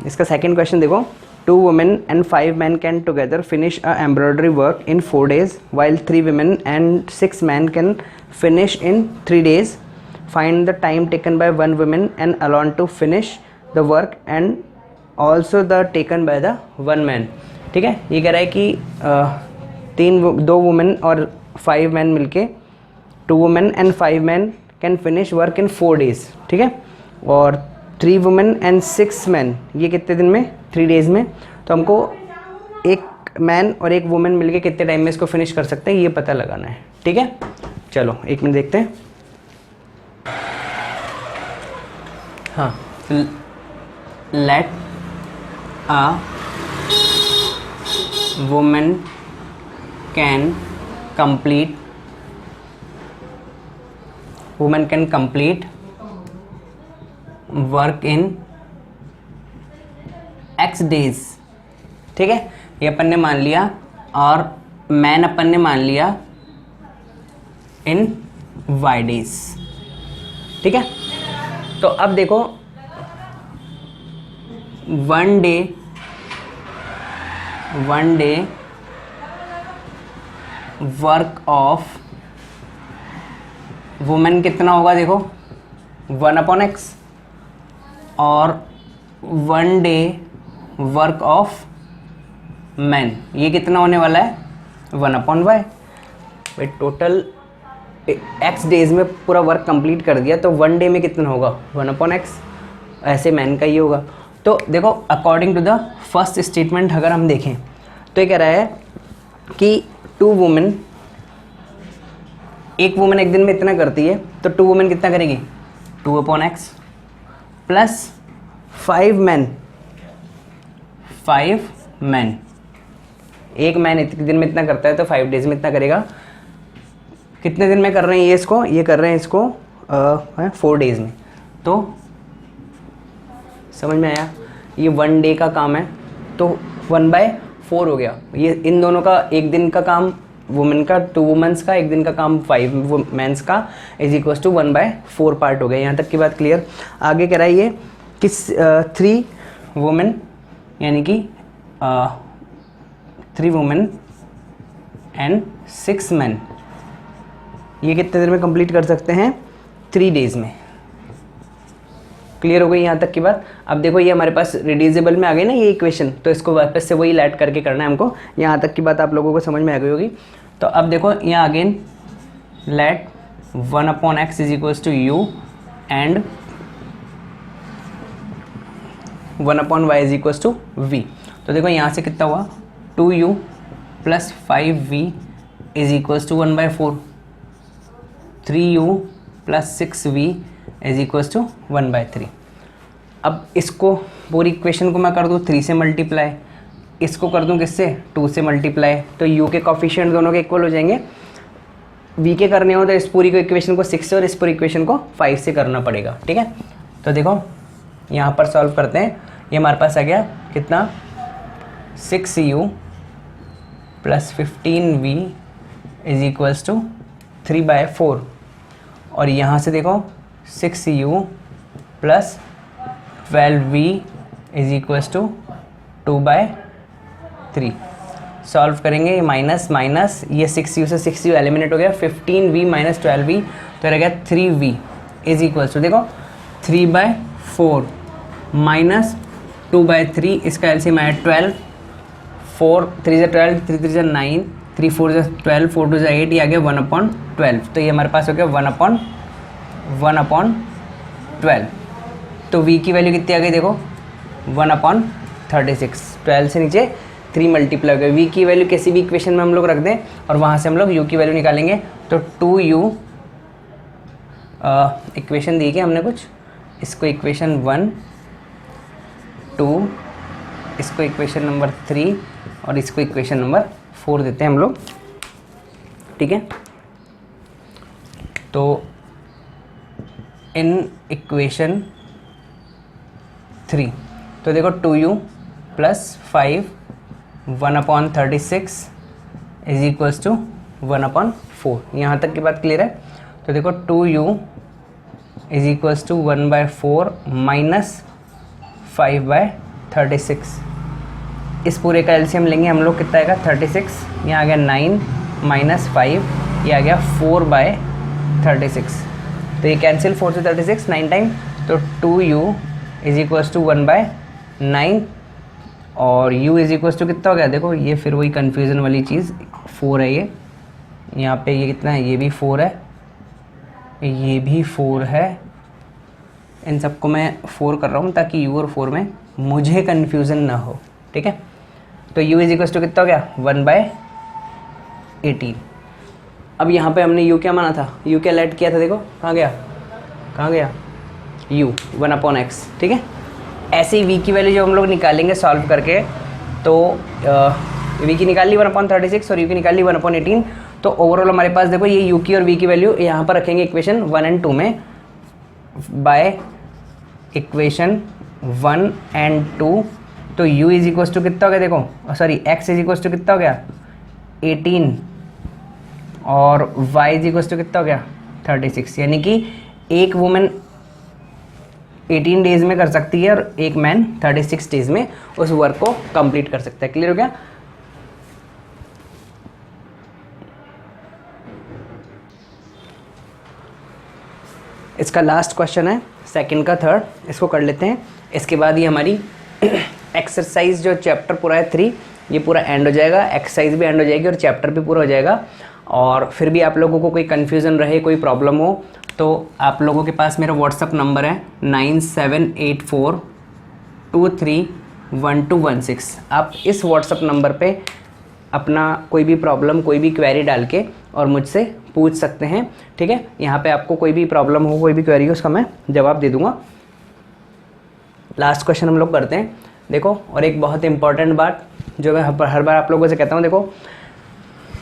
इसका सेकंड क्वेश्चन देखो, 2 women and 5 men can together finish a embroidery work in 4 days, while 3 women and 6 men can finish in 3 days. Find the time taken by 1 woman and alone to finish the work and also the taken by the 1 man. ठीक है, ये कह रहा है कि 2 women और 5 men मिलके 2 women and 5 men can finish work in 4 days। ठीक है, और 3 women and 6 men ये कितने दिन में, 3 days में। तो हमको एक मैन और एक वुमेन मिलके कितने टाइम में इसको फिनिश कर सकते हैं ये पता लगाना है। ठीक है, चलो 1 मिनट देखते हैं। हाँ, let a women can complete work in x days. ठीक है, ये अपन ने मान लिया, और मैन अपन ने मान लिया इन y डेज। ठीक है, तो अब देखो 1 डे वर्क ऑफ वुमेन कितना होगा, देखो 1/x, और 1 डे वर्क ऑफ मैन ये कितना होने वाला है 1/y। भाई टोटल x डेज में पूरा वर्क कंप्लीट कर दिया, तो 1 डे में कितना होगा 1/x, ऐसे मैन का ही होगा। तो देखो according to the first statement अगर हम देखें तो ये कह रहा है कि 2 वुमेन, एक वुमेन एक दिन में इतना करती है, तो 2 वुमेन कितना करेगी 2/x, प्लस 5 मैन, एक मैन इतने दिन में इतना करता है तो 5 डेज में इतना करेगा। कितने दिन में कर रहे हैं ये इसको, ये कर रहे हैं इसको 4 डेज में। तो समझ में आया, ये 1 डे का काम है तो 1/4 हो गया। ये इन दोनों का एक दिन का काम वुमेन का, 2 वुमेन्स का, एक दिन का काम 5 मेंस का, इज इक्वल टू 1/4 पार्ट हो गया। यहाँ तक की बात क्लियर। आगे कह रहा है ये कि 3 वुमेन यानी कि 3 वुमेन एंड 6 मैन ये कितने देर में कंप्लीट कर सकते हैं 3 डेज में। क्लियर हो गई यहाँ तक की बात। अब देखो ये हमारे पास रिड्यूसिबल में आ गई ना ये इक्वेशन, तो इसको वापस से वही ऐड करके करना है हमको। यहाँ तक की बात आप लोगों को समझ में आ गई होगी। तो अब देखो यहाँ again let 1/x is equals to u and 1/y is equals to v। तो देखो यहाँ से कितना हुआ 2u plus 5v is equals to 1/4, 3u plus 6v is equals to 1/3। अब इसको पूरी इक्वेशन को मैं कर दूँ 3 से मल्टीप्लाई, इसको कर दूँ किससे 2 से मल्टीप्लाई, तो u के कॉफिशिएंट दोनों के इक्वल हो जाएंगे। v के करने हो तो इस पूरी को इक्वेशन को 6 से और इस पूरी इक्वेशन को 5 से करना पड़ेगा। ठीक है, तो देखो यहाँ पर सॉल्व करते हैं। ये हमारे पास आ गया कितना 6u plus 15v is equals to 3/4 और यहाँ से देखो 6u plus 12v is equals to 2/3। Solve करेंगे, ये माइनस माइनस, ये 6u से 6u एलिमिनेट हो गया, 15v माइनस 12v तो रह गया 3v इज इक्वल्स टू देखो 3/4 माइनस 2/3, इसका एलसीएम आया 12, 4 3 से 12, 3 3 से 9, 3 4 से 12, 4 2 से 8, ये आ गया 1/12। तो ये हमारे पास हो गया 1/12। तो v की वैल्यू कितनी आ गई देखो 1/36। 12 से नीचे 3 मल्टीप्लाई हो गया। v की वैल्यू किसी भी इक्वेशन में हम लोग रख दें और वहाँ से हम लोग u की वैल्यू निकालेंगे। तो 2u इक्वेशन दी क्या हमने कुछ, इसको इक्वेशन 1, 2, इसको इक्वेशन नंबर 3 और इसको इक्वेशन नंबर 4 देते हैं हम लोग, ठीक है। तो इन इक्वेशन 3 तो देखो 2u plus 5 1/36 is equals to 1/4। यहाँ तक की बात क्लियर है। तो देखो 2u is equals to 1/4 minus 5/36। इस पूरे का एलसीएम लेंगे हम लोग, कितना आएगा 36, यहाँ आ गया 9 माइनस 5, ये आ गया 4/36। तो ये कैंसिल 4 से 36 9 टाइम, तो 2u इज इक्वल्स टू 1/9 और u इज इक्वल्स टू कितना हो गया देखो, ये फिर वही कन्फ्यूज़न वाली चीज़ 4 है, ये यहाँ पे ये कितना है, ये भी 4 है, ये भी 4 है। इन सबको मैं 4 कर रहा हूँ ताकि u और 4 में मुझे कन्फ्यूज़न ना हो, ठीक है। तो u इज इक्वल्स टू कितना हो गया 1/18। अब यहाँ पे हमने u क्या माना था, u क्या लेट किया था देखो, कहाँ गया u 1/x, ठीक है। ऐसे ही v की वैल्यू जब हम लोग निकालेंगे सॉल्व करके, तो v की निकाल ली 1/36 और u की निकाल ली 1/18। तो ओवरऑल हमारे पास देखो ये u की और v की वैल्यू यहाँ पर रखेंगे इक्वेशन 1 और 2 में, बाय इक्वेशन 1 और 2। तो u इज इक्वल्स टू कितना हो गया देखो, sorry x is equals to कितना हो गया 18 और y इज इक्वल्स टू कितना हो गया 36। यानी कि एक वुमेन 18 डेज में कर सकती है और एक मैन 36 डेज में उस वर्क को कंप्लीट कर सकता है। क्लियर हो गया। इसका लास्ट क्वेश्चन है, सेकंड का थर्ड, इसको कर लेते हैं। इसके बाद ये हमारी एक्सरसाइज जो चैप्टर पूरा है 3, ये पूरा एंड हो जाएगा, एक्सरसाइज भी एंड हो जाएगी और चैप्टर भी पूरा हो जाएगा। और फिर भी आप लोगों को कोई कन्फ्यूज़न रहे, कोई प्रॉब्लम हो, तो आप लोगों के पास मेरा व्हाट्सअप नंबर है 9784231216। आप इस व्हाट्सअप नंबर पे अपना कोई भी प्रॉब्लम, कोई भी क्वेरी डाल के और मुझसे पूछ सकते हैं, ठीक है। यहाँ पे आपको कोई भी प्रॉब्लम हो, कोई भी क्वेरी हो, उसका मैं जवाब दे दूँगा। लास्ट क्वेश्चन हम लोग करते हैं देखो। और एक बहुत इंपॉर्टेंट बात जो मैं हर बार आप लोगों से कहता हूँ, देखो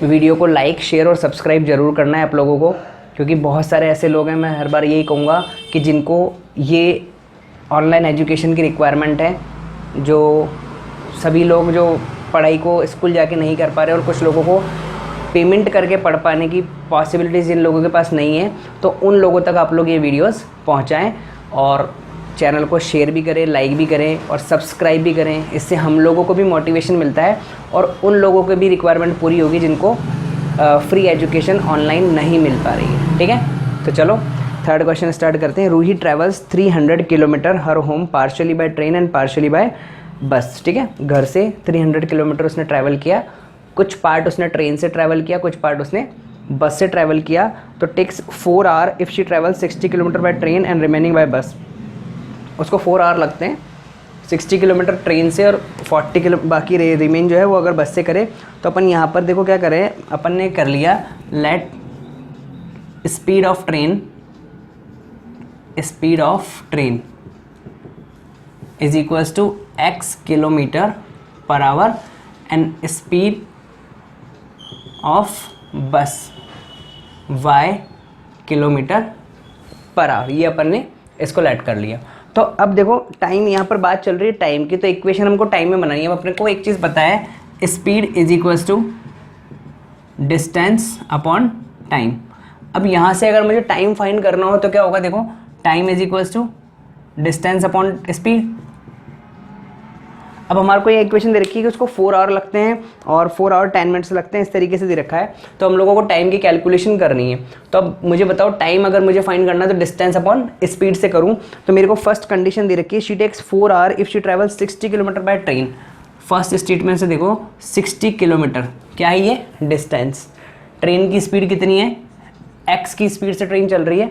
वीडियो को लाइक, शेयर और सब्सक्राइब ज़रूर करना है आप लोगों को, क्योंकि बहुत सारे ऐसे लोग हैं, मैं हर बार यही कहूँगा कि जिनको ये ऑनलाइन एजुकेशन की रिक्वायरमेंट है, जो सभी लोग जो पढ़ाई को स्कूल जाके नहीं कर पा रहे और कुछ लोगों को पेमेंट करके पढ़ पाने की पॉसिबिलिटीज़ जिन लोगों के पास नहीं है, तो उन लोगों तक आप लोग ये वीडियोस पहुंचाएं और चैनल को शेयर भी करें, लाइक भी करें और सब्सक्राइब भी करें। इससे हम लोगों को भी मोटिवेशन मिलता है और उन लोगों की भी रिक्वायरमेंट पूरी होगी जिनको फ्री एजुकेशन ऑनलाइन नहीं मिल पा रही है, ठीक है। तो चलो थर्ड क्वेश्चन स्टार्ट करते हैं। Roohi travels 300 kilometre her home partially by train and partially by bus, ठीक है। घर से 300 किलोमीटर उसने ट्रैवल किया, कुछ पार्ट उसने ट्रेन से ट्रैवल किया, कुछ पार्ट उसने बस से ट्रैवल किया। तो takes 4 hour if she travel 60 kilometre by train and remaining by bus. उसको 4 आवर लगते हैं 60 किलोमीटर ट्रेन से और 40 किलो बाकी रिमेन जो है वो अगर बस से करे। तो अपन यहाँ पर देखो क्या करें, अपन ने कर लिया let speed of train is equals to x kilometre per hour and speed of bus y kilometre per hour. ये अपन ने इसको लेट कर लिया। तो अब देखो टाइम, यहाँ पर बात चल रही है टाइम की, तो इक्वेशन हमको टाइम में बनानी है। अब अपने को एक चीज़ पता है, speed is equals to distance upon time. अब यहाँ से अगर मुझे टाइम फाइंड करना हो तो क्या होगा, देखो time is equals to distance upon speed. अब हमारे को ये इक्वेशन दे रखी है कि उसको 4 आवर लगते हैं और 4 आवर 10 मिनट्स लगते हैं, इस तरीके से दे रखा है। तो हम लोगों को टाइम की कैलकुलेशन करनी है। तो अब मुझे बताओ टाइम अगर मुझे फाइंड करना है तो डिस्टेंस अपॉन स्पीड से करूँ। तो मेरे को फर्स्ट कंडीशन दे रखी है, she takes 4 hour if she travel 60 kilometre by train. First statement से देखो 60 किलोमीटर क्या है, ये डिस्टेंस। ट्रेन की स्पीड कितनी है, x की स्पीड से ट्रेन चल रही है,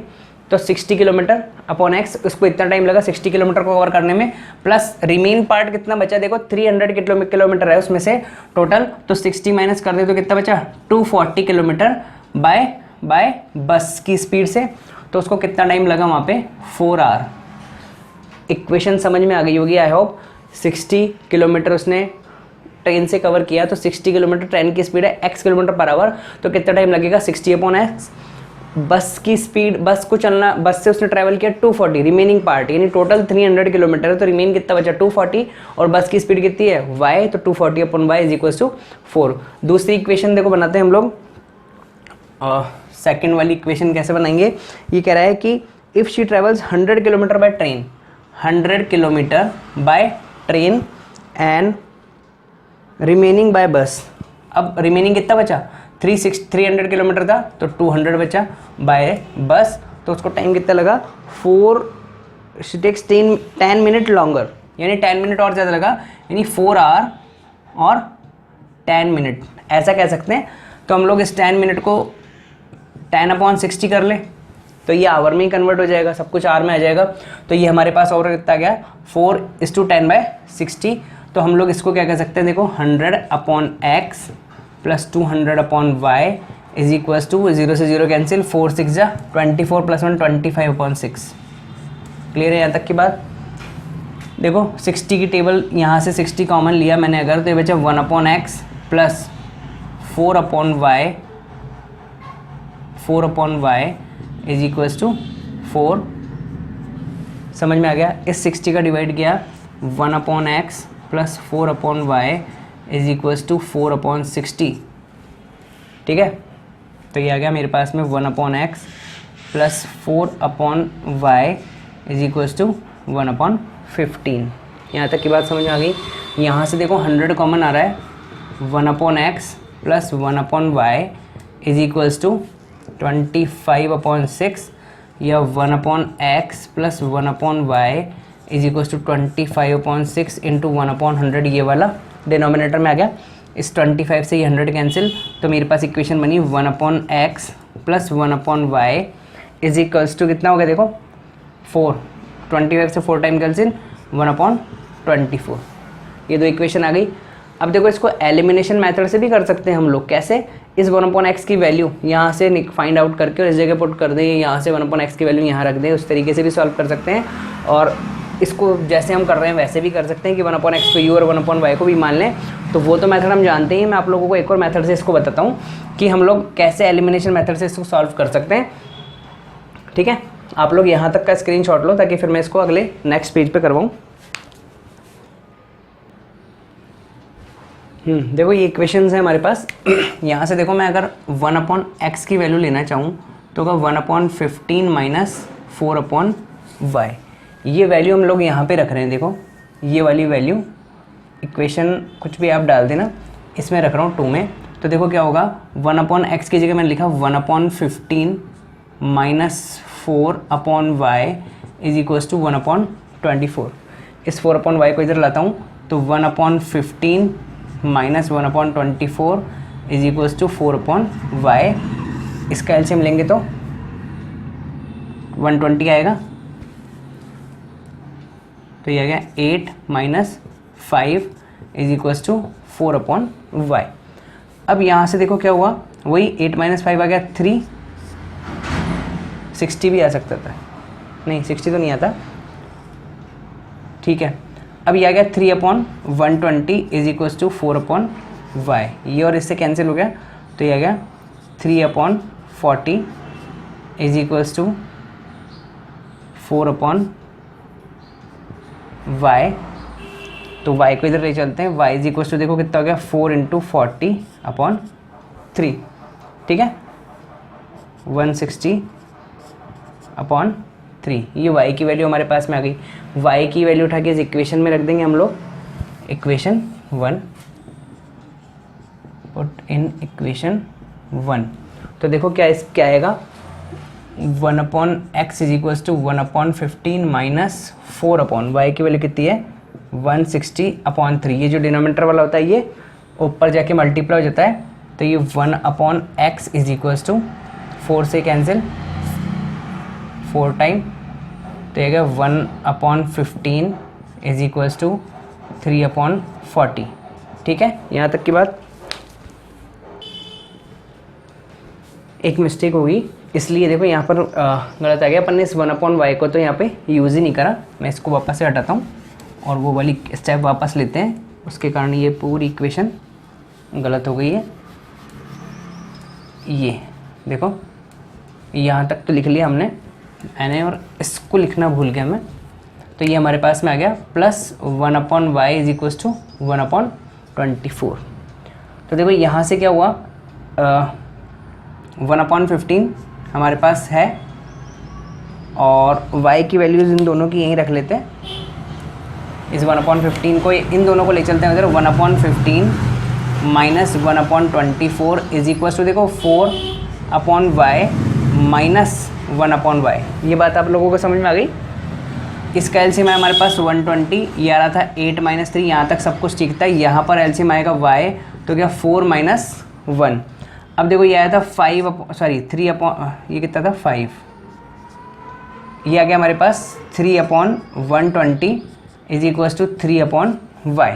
तो 60 किलोमीटर अपॉन x, उसको इतना टाइम लगा 60 किलोमीटर को कवर करने में, प्लस रिमेन पार्ट कितना बचा, देखो 300 किलोमीटर है उसमें से टोटल, तो 60 माइनस कर दे तो कितना बचा 240 किलोमीटर बाय बस की स्पीड से। तो उसको कितना टाइम लगा वहाँ पे 4 आवर। इक्वेशन समझ में आ गई होगी आई होप। 60 किलोमीटर उसने ट्रेन से कवर किया, तो 60 किलोमीटर ट्रेन की स्पीड है x किलोमीटर पर आवर, तो कितना टाइम लगेगा 60 अपॉन x। बस की स्पीड, बस को चलना, बस से उसने ट्रैवल किया 240, रिमेनिंग पार्ट यानी टोटल 300 किलोमीटर है, तो रिमेन कितना बचा 240, और बस की स्पीड कितनी है y, तो 240 upon y is equal to 4। दूसरी इक्वेशन देखो बनाते हैं हम लोग। सेकेंड वाली इक्वेशन कैसे बनाएंगे, ये कह रहा है कि if she travels 100 kilometre by train, 100 kilometre by train and remaining by bus. अब रिमेनिंग कितना बचा 300 किलोमीटर था, तो 200 बचा बाय बस, तो उसको टाइम कितना लगा 4, शी टेक्स 10 मिनट लॉन्गर, यानी 10 मिनट और ज़्यादा लगा, यानी 4 आवर और 10 मिनट ऐसा कह सकते हैं। तो हम लोग इस 10 मिनट को 10 अपॉन 60 कर ले, तो ये आवर में ही कन्वर्ट हो जाएगा, सब कुछ आवर में आ जाएगा। तो ये हमारे पास और कितना गया 4:10/60। तो हम लोग इसको क्या कह सकते हैं, देखो 100 upon x plus 200 upon y is equal to 0 से 0 कैंसिल, 4 6 जा 24 प्लस 1 25 अपॉन 6। क्लियर है यहाँ तक की बात। देखो 60 की टेबल यहाँ से 60 कॉमन लिया मैंने अगर, तो ये बचा 1 upon x plus 4 upon y is equal to 4। समझ में आ गया। इस 60 का डिवाइड किया 1 upon x plus 4 upon y is equals to 4 upon 60। ठीक है, तो ये आ गया मेरे पास में 1 upon x plus 4 upon y is equals to 1 upon 15। यहाँ तक की बात समझ में आ गई। यहाँ से देखो 100 कॉमन आ रहा है, 1 upon x plus 1 upon y is equals to 25 upon 6, या 1 upon x plus 1 upon y is equals to 25 upon 6 into 1 upon 100, ये वाला डिनोमिनेटर में आ गया। इस 25 से ये 100 कैंसिल, तो मेरे पास इक्वेशन बनी 1 upon x plus 1 upon y is equals to कितना हो गया, देखो 4, 25 से 4 टाइम कैंसिल 1 अपॉन 24। ये दो इक्वेशन आ गई। अब देखो इसको एलिमिनेशन मेथड से भी कर सकते हैं हम लोग। कैसे, इस 1 अपॉन x की वैल्यू यहाँ से फाइंड आउट करके और इस जगह पुट कर दें, यहाँ से 1 अपॉन x की वैल्यू यहाँ रख दें, उस तरीके से भी सॉल्व कर सकते हैं। और इसको जैसे हम कर रहे हैं वैसे भी कर सकते हैं कि 1 अपॉन x को u और 1 अपॉन y को भी मान लें, तो वो तो मेथड हम जानते हैं। मैं आप लोगों को एक और मेथड से इसको बताता हूँ कि हम लोग कैसे एलिमिनेशन मेथड से इसको सॉल्व कर सकते हैं। ठीक है, आप लोग यहाँ तक का स्क्रीनशॉट लो ताकि फिर मैं इसको अगले नेक्स्ट पेज पे करवाऊँ। देखो ये इक्वेशंस है हमारे पास। यहाँ से देखो मैं अगर 1 अपॉन x की वैल्यू लेना चाहूँ तो का 1 अपॉन 15 माइनस 4 अपॉन y, ये वैल्यू हम लोग यहाँ पे रख रहे हैं। देखो ये वाली वैल्यू, इक्वेशन कुछ भी आप डाल देना, इसमें रख रहा हूँ 2 में। तो देखो क्या होगा, 1 अपॉन x की जगह मैंने लिखा 1 upon 15 minus 4 upon y is equals to 1 upon 24। इस 4 अपॉन y को इधर लाता हूँ तो 1 upon 15 minus 1 upon 24 is equals to 4 upon y। इसका एलसीएम लेंगे तो 120 आएगा, तो ये आ गया 8 minus 5 is equals to 4 upon y। अब यहाँ से देखो क्या हुआ, वही 8 माइनस 5 आ गया 3, 60 भी आ सकता था, नहीं 60 तो नहीं आता। ठीक है, अब ये आ गया 3 upon 120 is equals to 4 upon y। ये और इससे कैंसिल हो गया, तो ये आ गया 3 upon 40 is equals to 4 upon y, तो y को इधर ले चलते हैं, y इज इक्वल टू देखो कितना हो गया 4 × 40/3, ठीक है 160/3। ये y की वैल्यू हमारे पास में आ गई। y की वैल्यू उठा के इस इक्वेशन में रख देंगे हम लोग, इक्वेशन 1, पुट इन इक्वेशन 1। तो देखो क्या आएगा 1/x is equal to 1/15 minus 4/y की वैल्यू कितनी है 160/3। ये जो डिनोमिनेटर वाला होता है ये ऊपर जाके मल्टीप्लाई हो जाता है, तो ये 1/x इज इक्वल टू 4 से कैंसिल 4 टाइम, तो ये 1/15 इज इक्वल टू 3/40। ठीक है, यहाँ तक की बात। एक मिस्टेक होगी इसलिए देखो यहाँ पर गलत आ गया, अपन ने इस 1/y को तो यहाँ पे यूज़ ही नहीं करा। मैं इसको वापस से हटाता हूँ और वो वाली स्टेप वापस लेते हैं, उसके कारण ये पूरी इक्वेशन गलत हो गई है। ये देखो यहाँ तक तो लिख लिया हमने मैंने, और इसको लिखना भूल गया मैं, तो ये हमारे पास में आ गया plus 1/y is equal to 1/24। तो देखो यहाँ से क्या हुआ 1/15 हमारे पास है और y की वैल्यूज़ इन दोनों की यहीं रख लेते हैं। इस 1/15 को इन दोनों को ले चलते हैं उधर, 1/15 माइनस 1/24 इज इक्वल टू देखो 4/y माइनस 1/y। ये बात आप लोगों को समझ में आ गई। इसका एलसीएम है हमारे पास 120, ये आ रहा था 8 - 3, यहाँ तक सब कुछ ठीक था। यहाँ पर एलसीएम आएगा y, तो क्या 4 - 1। अब देखो ये आया था 3 ये कितना था 5, ये आ गया हमारे पास 3/120 is equal to 3/y।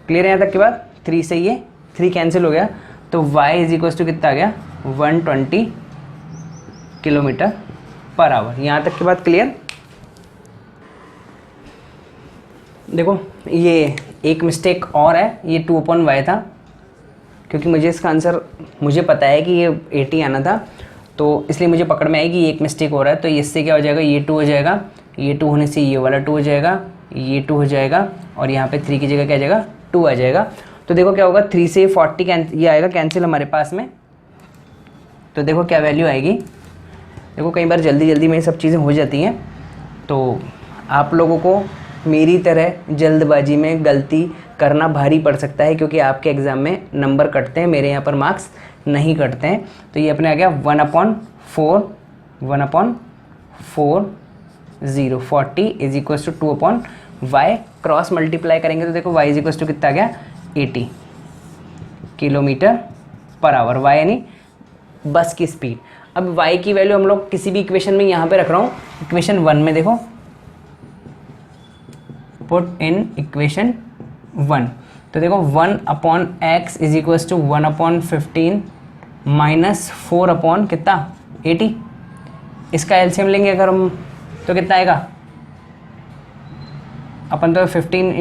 Clear है यहाँ तक की बात। 3 से ये 3 कैंसिल हो गया, तो y इज इक्वल टू कितना आ गया 120 km/h। यहाँ तक की बात क्लियर। देखो ये एक मिस्टेक और है, ये 2/y था, क्योंकि मुझे इसका आंसर मुझे पता है कि ये 80 आना था, तो इसलिए मुझे पकड़ में आई कि एक मिस्टेक हो रहा है। तो इससे क्या हो जाएगा, ये 2 हो जाएगा, ये 2 होने से ये वाला 2 हो जाएगा, ये 2 हो जाएगा, और यहाँ पे 3 की जगह क्या आ जाएगा 2 आ जाएगा। तो देखो क्या होगा 3 से 40 ये आएगा कैंसिल हमारे पास में। तो देखो क्या वैल्यू आएगी। देखो कई बार जल्दी में ये सब चीज़ें हो जाती हैं, तो आप लोगों को मेरी तरह जल्दबाजी में गलती करना भारी पड़ सकता है, क्योंकि आपके एग्ज़ाम में नंबर कटते हैं, मेरे यहाँ पर मार्क्स नहीं कटते हैं। तो ये अपने आ गया 1/40 40 is equal to 2/y। Cross multiply करेंगे तो देखो y इज इक्वल टू कितना आ गया 80 km/h। y यानी बस की स्पीड। अब y की वैल्यू हम लोग किसी भी इक्वेशन में यहाँ पे रख रहा हूँ, इक्वेशन 1 में देखो, पुट इन इक्वेशन 1। तो देखो 1/x is equal to 1/15 minus 4 कितना 80। इसका एलसीएम लेंगे अगर हम तो कितना आएगा, अपन तो 15 ×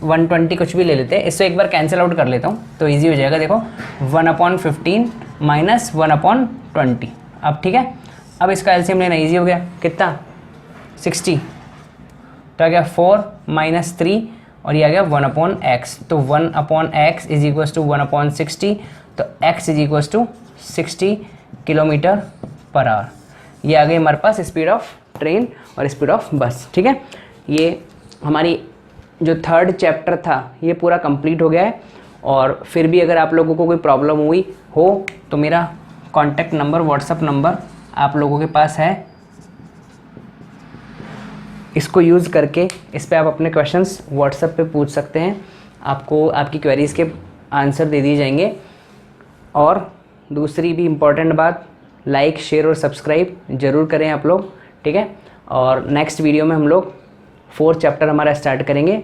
120 कुछ भी ले लेते हैं, इससे एक बार कैंसिल आउट कर लेता हूँ तो इजी हो जाएगा। देखो 1/15 माइनस 1/20। अब ठीक है, अब इसका एलसीएम लेना इजी हो गया, कितना 60, तो आ गया 4 - 3 और ये आ गया 1/x। तो 1/x इज इक्वल टू 1/60, तो x is equal to 60 km/h। ये आ गई हमारे पास स्पीड ऑफ ट्रेन और स्पीड ऑफ बस। ठीक है, ये हमारी जो 3rd चैप्टर था ये पूरा कंप्लीट हो गया है। और फिर भी अगर आप लोगों को कोई प्रॉब्लम हुई हो तो मेरा कॉन्टैक्ट नंबर, व्हाट्सअप नंबर आप लोगों के पास है, इसको यूज़ करके इस पे आप अपने क्वेश्चंस व्हाट्सएप पे पूछ सकते हैं, आपको आपकी क्वेरीज़ के आंसर दे दिए जाएंगे। और दूसरी भी इम्पॉर्टेंट बात, लाइक शेयर और सब्सक्राइब ज़रूर करें आप लोग। ठीक है, और नेक्स्ट वीडियो में हम लोग 4th चैप्टर हमारा स्टार्ट करेंगे।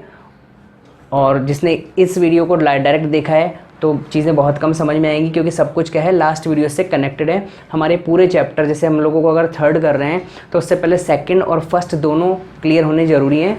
और जिसने इस वीडियो को डायरेक्ट देखा है तो चीज़ें बहुत कम समझ में आएंगी, क्योंकि सब कुछ क्या है लास्ट वीडियो से कनेक्टेड है। हमारे पूरे चैप्टर, जैसे हम लोगों को अगर 3rd कर रहे हैं तो उससे पहले 2nd और 1st दोनों क्लियर होने ज़रूरी हैं।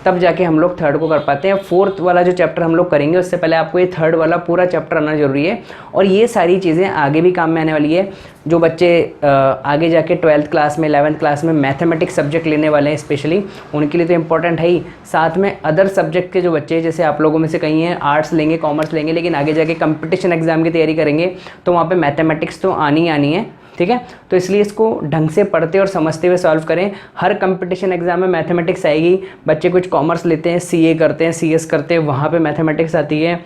तब जाके हम लोग थर्ड को कर पाते हैं। फोर्थ वाला जो चैप्टर हम लोग करेंगे उससे पहले आपको ये थर्ड वाला पूरा चैप्टर आना जरूरी है। और ये सारी चीज़ें आगे भी काम में आने वाली है। जो बच्चे आगे जाके 12th क्लास में 11th क्लास में मैथमेटिक्स सब्जेक्ट लेने वाले हैं स्पेशली, उनके लिए तो इम्पॉर्टेंट है ही। साथ में अदर सब्जेक्ट के जो बच्चे, जैसे आप लोगों में से कई हैं आर्ट्स लेंगे, कॉमर्स लेंगे, लेकिन आगे जाके कंपटीशन एग्जाम की तैयारी करेंगे तो वहाँ पे मैथमेटिक्स तो आनी है, ठीक है। तो इसलिए इसको ढंग से पढ़ते और समझते हुए सॉल्व करें। हर कंपटीशन एग्जाम में मैथमेटिक्स आएगी। बच्चे कुछ कॉमर्स लेते हैं, सीए करते हैं, सीएस करते हैं, वहाँ पे मैथमेटिक्स आती है।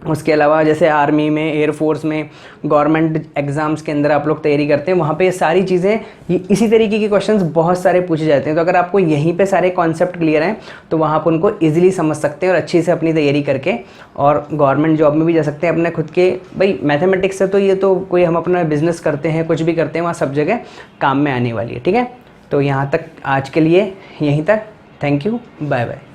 उसके अलावा जैसे आर्मी में, एयरफोर्स में, गवर्नमेंट एग्ज़ाम्स के अंदर आप लोग तैयारी करते हैं, वहाँ पे ये सारी चीज़ें इसी तरीके के क्वेश्चंस बहुत सारे पूछे जाते हैं। तो अगर आपको यहीं पे सारे कॉन्सेप्ट क्लियर हैं तो वहाँ आप उनको ईजिली समझ सकते हैं और अच्छी से अपनी तैयारी करके और गवर्नमेंट जॉब में भी जा सकते हैं अपने खुद के। भाई मैथमेटिक्स से तो ये तो कोई हम अपना बिजनेस करते हैं, कुछ भी करते हैं, वहाँ सब जगह काम में आने वाली है, ठीक है। तो यहाँ तक आज के लिए यहीं तक। Thank you, bye bye.